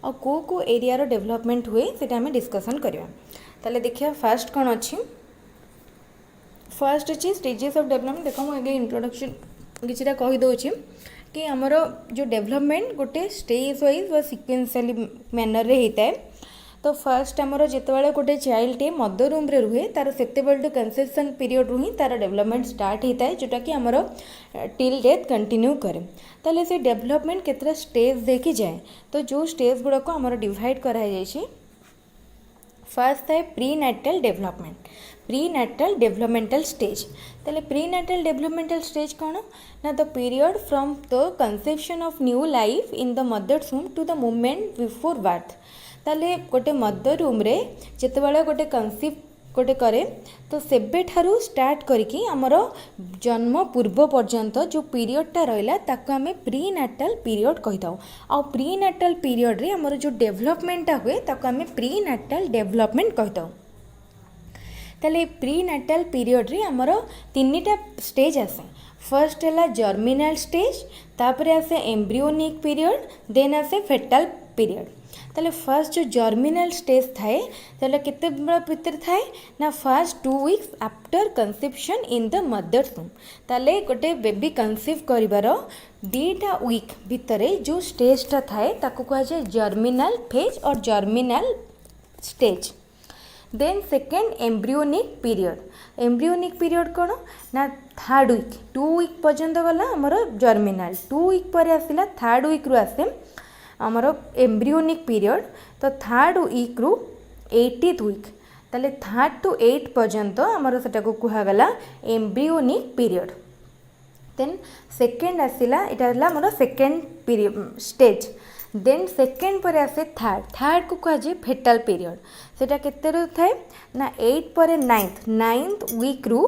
और को एरिया रो डेवलपमेंट हुए से आम डिस्कसन करवा ताले देखिए फास्ट कौन अच्छी फर्स्ट अच्छी स्टेजेस ऑफ डेवलपमेंट देख मुझे इंट्रोडक्शन किसी कहीदे कि आमर जो डेवलपमेंट गोटे स्टेज वाइज व सिक्वेंशियली मैनर रे होता है तो फर्स्ट आमर जिते गोटे चाइल्ड मदर रूम रे रुहे तार से कन्सेप्शन पीरियड रू ही तार डेवलपमेंट स्टार्ट होता है जोटा कि आमर टिल डेथ कंटिन्यू करे ताले से डेवलपमेंट केतरा स्टेज देखी जाए तो जो स्टेज गुड़ाक आमर डिवाइड कराई फर्स्ट है prenatal development prenatal developmental stage ताले प्री नैटल डेवलपमेंटल स्टेज कौन ना the period from the conception of new life in the mother's रूम to the moment before birth ताले गोटे मदर रूम रे जितेबाला गोटे कनसीव गोटे करे तो सेबे ठारू स्टार्ट करिकी आमर जन्म पूर्व पर्यंत जो पीरियडटा रहिला ताको आमे प्री नैटल पीरियड कहिताऊ आ प्री नैटल पीरियड रे आमर जो डेवलपमेंटटा हुए ताको आमे प्री नैटल डेवलपमेंट कहिताऊ ताले प्री नैटल पीरियड रे आमर 3टा स्टेज आसे फर्स्ट है जर्मिनल स्टेज तापरे आसे एम्ब्रियोनिक पीरियड देन आसे फेटल पीरियड ताले फर्स्ट जो जर्मिनल स्टेज थाए ताले केते भीतर थाए ना first 2 weeks after conception in the mother's रूम ताले गोटे बेबी कंसीव करिवार 2टा वीक भितर जो स्टेजटा थाए ताको कहा जाए जर्मिनल फेज और germinal stage then second embryonic period कौन ना 3rd वीक 2 वीक पर्यंत गला आमर जर्मिनल 2 वीक पर आसला 3rd वीक रु आसे आमर एम्ब्रियोनिक पीरियड तो थर्ड वीक रु 80th वीक ताले 3rd to 8 पर्यंत आमर सेटा को कुहागला एम्ब्रियोनिक पीरियड। देन सेकेंड आसला इटा मोर second period stage. Then second पर आसे थर्ड को कहुए फेटाल पीरियड। सेटा केते थाए ना 8 पर 9th वीक रु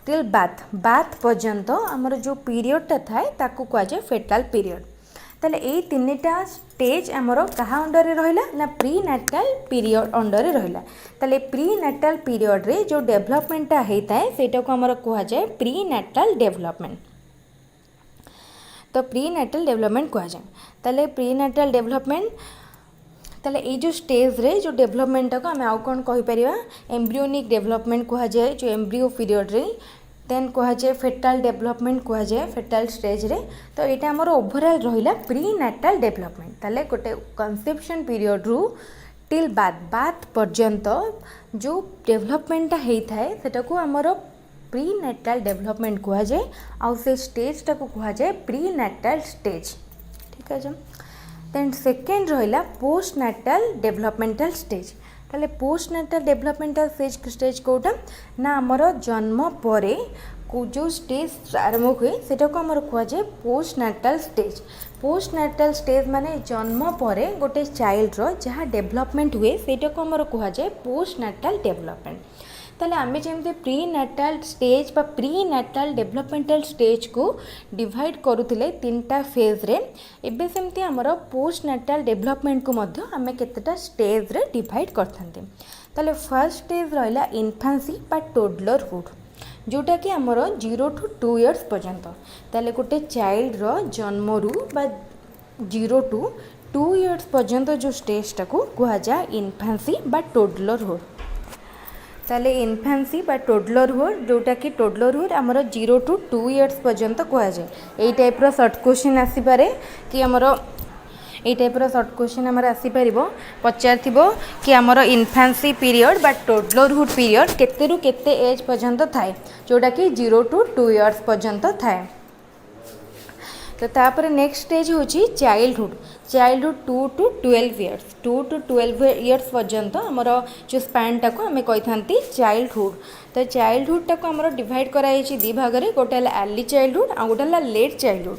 टिल बाथ पर्यंत आमर जो पीरियडटा थाए ताकू कहुए फेटाल पीरियड। ताले ए तीनटा स्टेज आमर कहा अंडर रहिला ना प्री नाटाल पीरियड अंडर रहिला। ताले प्री नाटाल पीरियड रे जो डेवलपमेंटटा होता सेटा को आमर कहुए प्री नाटाल डेवलपमेंट। तो प्री नाटाल डेवलपमेंट कहुए। ताले प्री नाटाल डेवलपमेंट ताले ये जो स्टेज रे जो डेवलपमेंट को आम आउ कौन कहीपर एम्ब्रियोनिक डेवलपमेंट कहुए जो एम्ब्रियो पीरियड रे। देन कहुए फेटाल डेवलपमेंट कहुए फेटाल स्टेज रे। तो यहाँ आमर ओभरऑल रहिला प्री नाटाल डेवलपमेंट। ताले गोटे कनसेप्शन पीरियड रु टिल बाथ पर्यंत जो डेवलपमेंटटा होता है सेटा को आमर प्री नाटाल डेवलपमेंट कहुए आउ से स्टेजटा को कहुए प्री नाटाल स्टेज। ठीक है। देन सेकेंड रहिला पोस्ट नाटाल डेवलपमेंटल स्टेज। ताले पोस्ट नाटाल डेवलपमेंटल स्टेज कोटा ना आमर जन्म परे को जो स्टेज आरंभ हुए सेटा को आमर कहुए postnatal stage. Postnatal stage माने जन्म परे गोटे चाइल्ड रो जहाँ डेवलपमेंट हुए सेटा को आमर कहुए पोस्ट नाटाल डेवलपमेंट। ताले आमे जेमते प्री नाटाल स्टेज बा प्री नाटाल डेवलपमेंटल स्टेज को डिवाइड करूथिले तीनटा फेज रे एबे सेमते हमर पोस्ट नाटाल डेवलपमेंट को मध्य आमे केतेटा स्टेज रे डिवाइड करथांते। ताले फर्स्ट स्टेज रहला इन्फांसी बा टोडलरहुड जोटा कि हमर 0 to 2 इयर्स पर्यंत। ताले गोटे चाइल्ड रो जन्म रु बा 0 to 2 इयर्स पर्यंत जो स्टेजटा को कुहा जा इन्फांसी बा टोडलरहुड। ताले इन्फांसी बा टोडलरहुड जोटा कि टोडलरहुड आमर 0 to 2 इयर्स पर्यंत कहुए। यही टाइप्र सर्ट क्वेश्चन आसीपे कि आमर यही टाइप्र सर्ट क्वेश्चन आमर आसीपर पचार कि आमर इन्फांसी पीरियड बा टोडलरहुड पीरियड केते रु केते एज पर्यंत थाए जोटा कि 0 to 2 इयर्स पर्यंत थाए। तो तापर नेक्स्ट स्टेज होची childhood. Childhood 2 to 12 years 2 to 12 years पर्यंत आमर जो स्पैनटा को आम कही चाइल्डहुड। तो चाइल्डहुडटा को आमर डिवाइड कराई दी भाग में गोटे अर्ली चाइल्डहुड आ गोटे लेट चाइल्डहुड।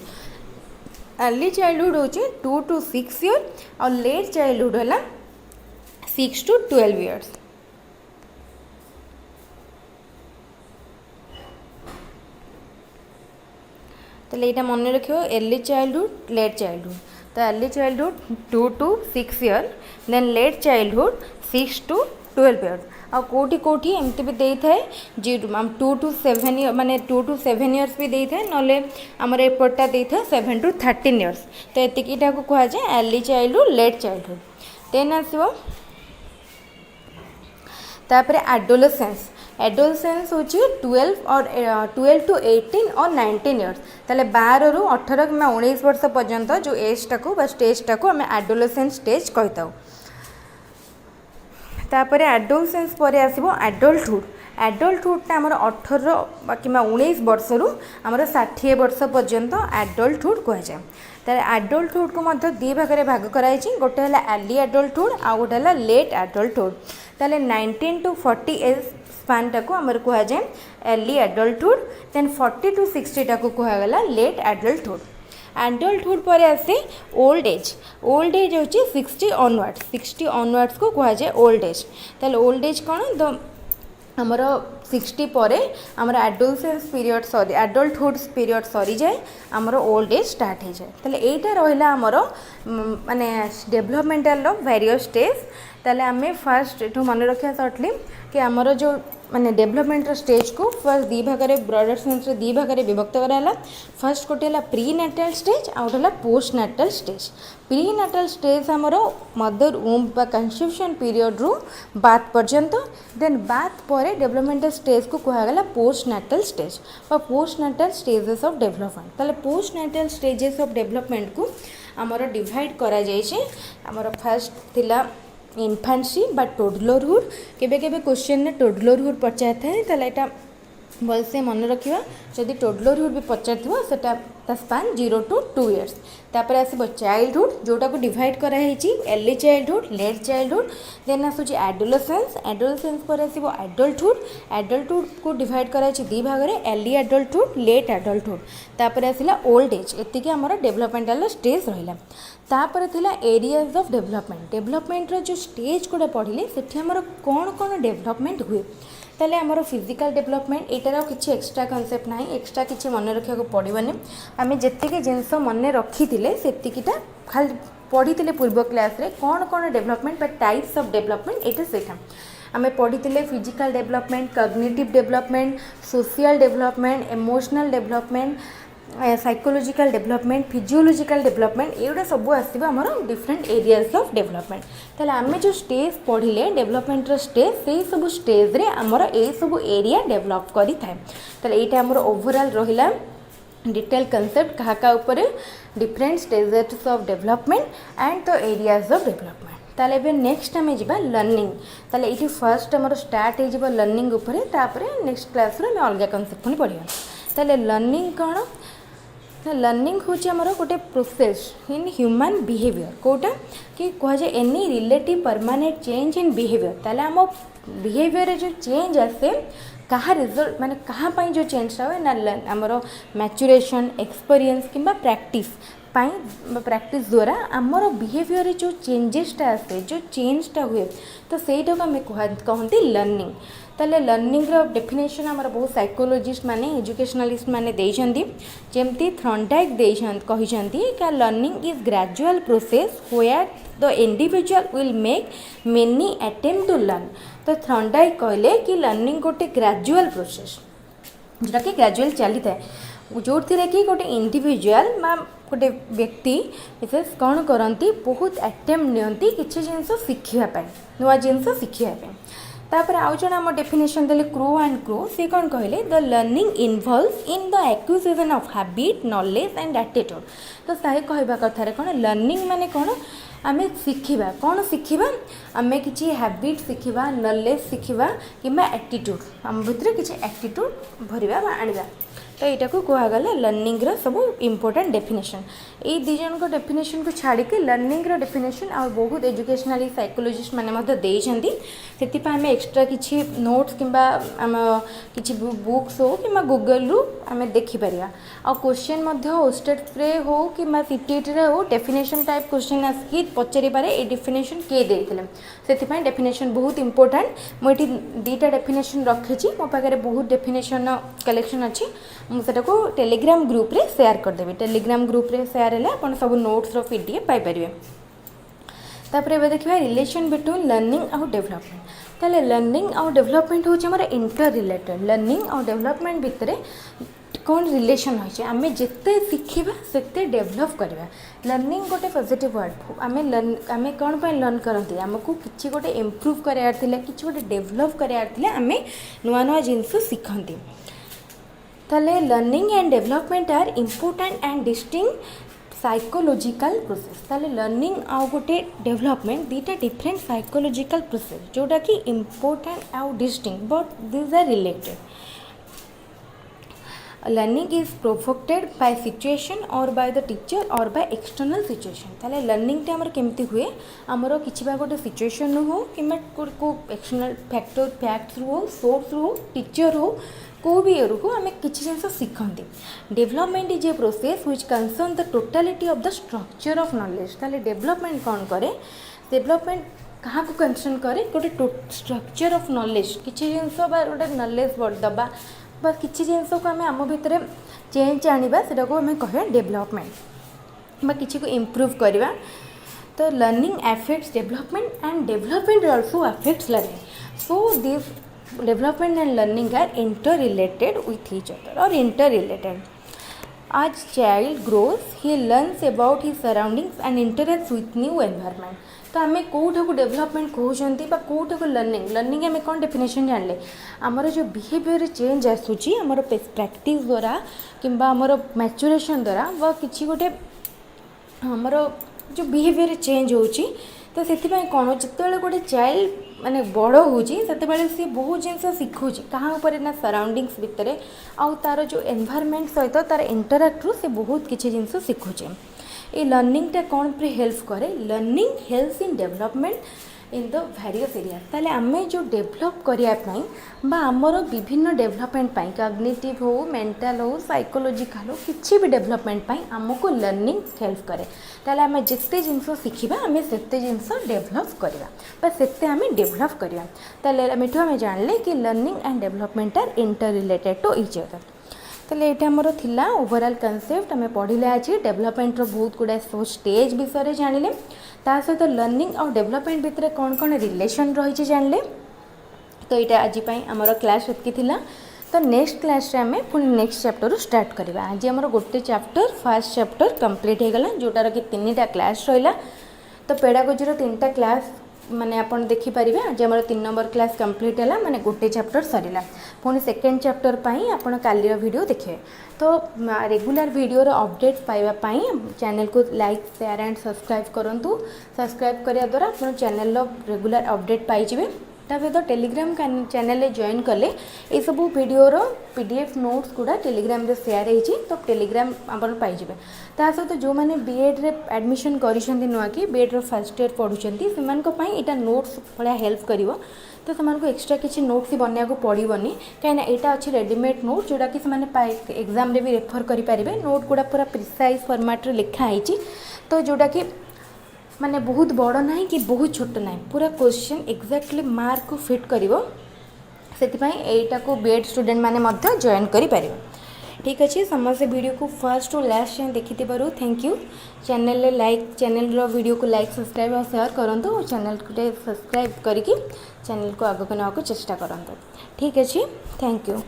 अर्ली चाइल्डहुड होची 2 to 6 इयर और लेट चाइल्डहुड है 6 to 12 इयर्स। तो यहाँ मन रखियो अर्ली चाइल्डहुड लेट चाइल्डहुड। तो early childhood 2 to 6 year then late childhood 6 to 12 year. आ कोठी कोठी एमती भी दे थाए जी 2 to 7 इयर माने 2 to 7 इयर्स भी दे थाए नले हमर एपटा दे थाए 7 to 13 इयर्स। तो एतिकीटा को कहा जाए early childhood late childhood. Then आसीबो तापरे एडोलेसेंस। एडोलेसेंस होची 12 to 18 और 19 इयर्स। ताले 12 रु 18 कि 19 वर्ष पर्यंत जो एजटा को बा स्टेजटा को आम एडोलेसेंस स्टेज कही। तापर एडोलेसेंस पर आसीबो एडल्टहुड। एडल्टहुडटा आमर 18 कि 19 वर्ष रु आमर 60 वर्ष पर्यंत एडल्टहुड कह जाए। ताले एडल्टहुड को मध्य दी भाग में भाग कराई गोटे है अर्ली एडल्टहुड आ गोटे है लेट एडल्टहुड। ताले 19 to 40 एज स्पानटा को आमर कह जाए अर्ली एडल्टहुड। देन 40 to 60 टा को कहगला लेट एडल्टहुड। एडल्टहुड पर आसे ओल्ड एज। ओल्ड एज होची 60 ऑनवर्ड्स। 60 ऑनवर्ड्स को कह जाए ओल्ड एज। ताले ओल्ड एज कौन तो आमर 60 पर आमर adolescence period sorry adulthood period सरी जाए आमर ओल्ड एज स्टार्ट हो जाए। ताले एटा रहिला आमर माने डेवलपमेंटल वेरियस स्टेज। ताले आमे फर्स्ट एठू मन रखिया सर्टली कि आमर जो माने डेवलपमेंट स्टेज को फर्स्ट दी भाग में ब्रॉडर सेंस रे दी भाग में विभक्त कराला। फर्स्ट गोटे है प्री नाटाल स्टेज आ गोटे है postnatal stage. Prenatal stage आमर मदर वूम बा कंसेप्शन पीरियड रु बाथ पर्यंत। देन बाथ पर डेवलपमेंटल स्टेज को कहगला पोस्ट नाटाल स्टेज बा postnatal stages of development. ताले postnatal stages of development को आमर डिवाइड करा जायछे। आमर फर्स्ट थिला इन्फांसी बा टोडलरहुड। केबे केबे क्वेश्चन ने टोडलरहुड पचार थाए ताले एटा भलसे मन रखा जदि टोडलरहुड भी पचार सेटा स्पान 0 to 2 years तापर आसो चाइल्डहुड जोटा को डिवाइड कराई early childhood late childhood then आसूँ एडोलसेंस एडोलसेंस पर आसो एडल्टहुड एडल्टहुड को डिवाइड कराई दी भाग में अर्ली एडल्टहुड लेट एडल्टहुड तापर आसला ओल्ड एज एति आमर डेभलपमेंटाल स्टेज रहा तापर थिला एरियाज ऑफ डेभलपमेंट डेभलपमेंट जो स्टेज गुड़ा पढ़िले सेठी आमर कौन कौन डेभलपमेंट हुए ताले आमर फिजिकल डेभलपमेंट एटार किसी एक्सट्रा कनसेप्ट ना एक्सट्रा किसी मन रखा पड़ोनी आम जी जिनस मन रखी सेतिकिटा खाली पढ़ी पूर्व क्लास रे कौन कौन डेभलपमेंट टाइप्स ऑफ डेभलपमेंट एटा सेटा आम पढ़ी physical development cognitive development social development emotional development psychological development physiological development एगुड़ा सब आसो आम डिफरेंट एरियाज ऑफ डेभलपमेंट ताले आम जो स्टेज पढ़िले डेभलपमेंटर स्टेज से सब स्टेज रे आमर ए सब एरिया डेभलप करि थाए ताले एटा आमर ओवरऑल रहिला डिटेल कॉन्सेप्ट कहा ऊपर different stages of development and the areas of development ताले बे नेक्स्ट आम जा लर्निंग ताले ये फर्स्ट आमर स्टार्ट हो लर्निंग उपर तापर नेक्स्ट क्लास रे अलग कॉन्सेप्ट पुणी पढ़िया ताले लर्निंग कौन लर्निंग हूँ आमर गोटे प्रोसेस इन ह्यूमन बिहेवियर कोटा कि कहुए any relative permanent change in behaviour ताले आम बिहेवियर जो चेंज आसे कहा रिजल्ट माने कहाँ पाई जो चेंज हुए ना आमर मैच्योरेशन एक्सपीरियंस किंबा प्रैक्टिस प्रैक्टिस द्वारा आमर बिहेवियर जो चेंजेसटा आसे जो चेंजटा हुए तो सहीटा को आम कहते लर्निंग ताले लर्निंग डेफिनेशन आमर बहुत साइकोलॉजिस्ट माने एजुकेशनलिस्ट माने देइछंती जेमती थॉर्नडाइक कहते कि learning is gradual process where the individual will make many attempt to learn तो थॉर्नडाइक कहले कि लर्निंग गोटे ग्रेजुअल प्रोसेस जोटा कि ग्रेजुअल चली था जो कि गोटे इंडिविजुअल गोटे व्यक्ति विशेष कौन करती बहुत अटेम्प्ट नियंती किसी जिनस शिखापी नुआ जिनस शिखापी तापर आउ जन आम डेफिनेशन देले क्रो एंड क्रो से कौन कहले the learning involves in the acquisition of habit knowledge and attitude तो साहे कहवा कथार कौन लर्निंग माने कौन आम शिखा कौन शिखा आम कि हैबिट शिखा नॉलेज शिखा कि एटीट्यूड आम भितर किसी एटीट्यूड भरवा आनिबा तो यहाँ को कहगला लर्निंग सब इम्पोर्टेंट डेफिनेशन ये दी जन को डेफिनेशन को छाड़ी लर्निंग डेफिनेशन आ बहुत एजुकेशनल साइकोलॉजिस्ट माने देइछंती सेतिपा आम एक्स्ट्रा किसी नोट्स किंबा आम किसी बुक्स हो कि गूगल रु आम देखिपर आ क्वेश्चन ओस्टेट रे हो कि सीटीटी रे हो डेफिनेशन टाइप क्वेश्चन आसिकी पचारि पारे ए डेफिनेशन किए देइथिले सेतिपा डेफिनेशन बहुत इम्पोर्टेंट मुझे दीटा डेफिनेशन रखी मो पाखे बहुत डेफिनेशन कलेक्शन अच्छी मुझे को टेलीग्राम ग्रुप रे शेयर करदेवी टेलीग्राम ग्रुप रे शेयर है आप सब नोट्स रो पीडीएफ पाइपर तापर ए देखा रिलेशन बिटवीन लर्निंग आउ डेभलपमेंट ताले लर्निंग आउ डेभलपमेंट हूँ आम इंटर रिलेटेड लर्निंग आउ डेभलपमेंट भितर कौन रिलेशन होचे आम जिते शिखा सेते डेभलप करवा लर्निंग गोटे पॉजिटिव वर्ड आम कौन पर लर्न करती आमको किसी गोटे इम्प्रूव करार कि गोटे डेभलप करार आम नुआ नुआ जिनस शिखती ताले learning and development are important and distinct psychological process ताले लर्निंग आउ गोटे डेभलपमेंट दीटा डिफरेंट साइकोलॉजिकल प्रोसेस जोटा कि इम्पोर्टेंट आउ distinct but this are related learning is provoked by situation or by the teacher or by external situation ताले learning टा हमर केमती हुए हमर किछि बा गोटे सिचुएशन हो कि को एक्सटर्नल फैक्ट्स हो सोर्स हो टीचर हो को भी एरु को आम किसी जिन शिखती development is a process which concern the totality of the structure of knowledge ताले डेभलपमेंट कौन करे डेभलपमेंट क्या को कंसर्न करे गोटे स्ट्रक्चर ऑफ नॉलेज किसी जिनस गोटे नॉलेज दबा बा किसी जिनस को आम आम भितर चेंज आनिबा सेटा को आम कह डेभलपमेंट बा किसी को इम्प्रूव करवा तो learning affects development and development also affects learning so this development and learning are interrelated with each other or interrelated as child grows he learns about his surroundings and interacts with new environment तो आम कौटा को development कहते कौटा को learning आम कौन definition जानले आमर जो बिहेवियर चेंज आसूची आमर प्रैक्टिस द्वारा किंबा आमर मैच्योरेशन द्वारा किसी गोटे आमर जो बिहेवियर चेंज होची तो से कौन जिते गोटे चाइल्ड माने बड़ हो सी बहुत जिन शिखुची क्या ना सराउंडिंग्स भितर आउ तार जो एनवायरनमेंट सहित तार इंटराक्ट रू से बहुत किसी जिन शिखुचे। ये लर्निंगटा कौन पर हेल्प करे, learning helps in development in the various area. ताले आमे जो डेभलप करने आमर विभिन्न डेभलपमेंट कॉग्निटिव हो, मेंटल हो, साइकोलॉजिकल हो, किसी भी डेभलपमेंट आमको लर्निंग हेल्प करे। ताले आमे जिते जिनस शिखा आमे सेते जिनस डेभलप करवा सेते आमे डेभलप करवा। ताले मिठू आमे जानले कि learning and development are interrelated to each other. ताले ये आमर थिला ओवरऑल कॉन्सेप्ट आमे पढ़िले आज डेभलपमेंट बहुत गुड़ा सो स्टेज विषय जानिले ता सहित लर्निंग और डेभलपमेंट भितर कौन कौन रिलेशन रही जानले। तो यहाँ आज आमर क्लास एतकी थिला। तो नेक्स्ट क्लास रे आमे पुणी नेक्स्ट चैप्टर स्टार्ट करवा। आज आमर गोटे चैप्टर फर्स्ट चैप्टर कंप्लीट हो गला जोटार कि 3टा क्लास रहा। तो पेडागोजी 3टा क्लास माने आपण देखि परिबे। आज हमर 3 नंबर क्लास कंप्लीट हैला माने गोटे चैप्टर सरीला। पुणी सेकेंड चैप्टर पाई आपण कालीर वीडियो देखिए। तो रेगुलर वीडियो रो अपडेट पाइबा पाई चैनल को लाइक शेयर एंड सब्सक्राइब करंतु। सब्सक्राइब करिया द्वारा आपण चैनल रो रेगुलर अपडेट पाई जिवे। ता सहित टेलीग्राम चैनल जॉइन कले ये सब वीडियोर पीडीएफ नोट्स गुड़ा टेलीग्राम रे शेयर होती। तो टेलीग्राम आपण पाइबे। ता सहित जो मैंने बीएड रे एडमिशन करिसेंती नुआ कि बीएड रो फर्स्ट ईयर पढ़ुचंती सेमानक पई एटा नोट्स भलिया हेल्प करिवो। तो सेमानक एक्स्ट्रा किसी नोट्स बनया को पड़ोनी कहीं यहाँ अच्छी रेडीमेड नोट जोटा कि से एग्जाम रे भी रेफर करेंगे। नोट गुड़ा पूरा प्रिसाइज फॉर्मेट रे लिखा है। तो जोटा कि माने बहुत बड़ ना कि बहुत छोट ना पूरा क्वेश्चन एक्जाक्टली मार्क को फिट करिवो। सेतिपई एटा को बीएड स्टूडेंट माने मध्य जॉइन करि पारिबो। ठीक अच्छे समस्त वीडियो को फर्स्ट टू लास्ट जाए देखी थैंक यू। चैनल रो वीडियो को लाइक सब्सक्राइब और शेयर करंतु और चैनल को सब्सक्राइब करके चैनल को आगक नेवाक चेष्टा करंतु। ठीक अच्छे थैंक यू।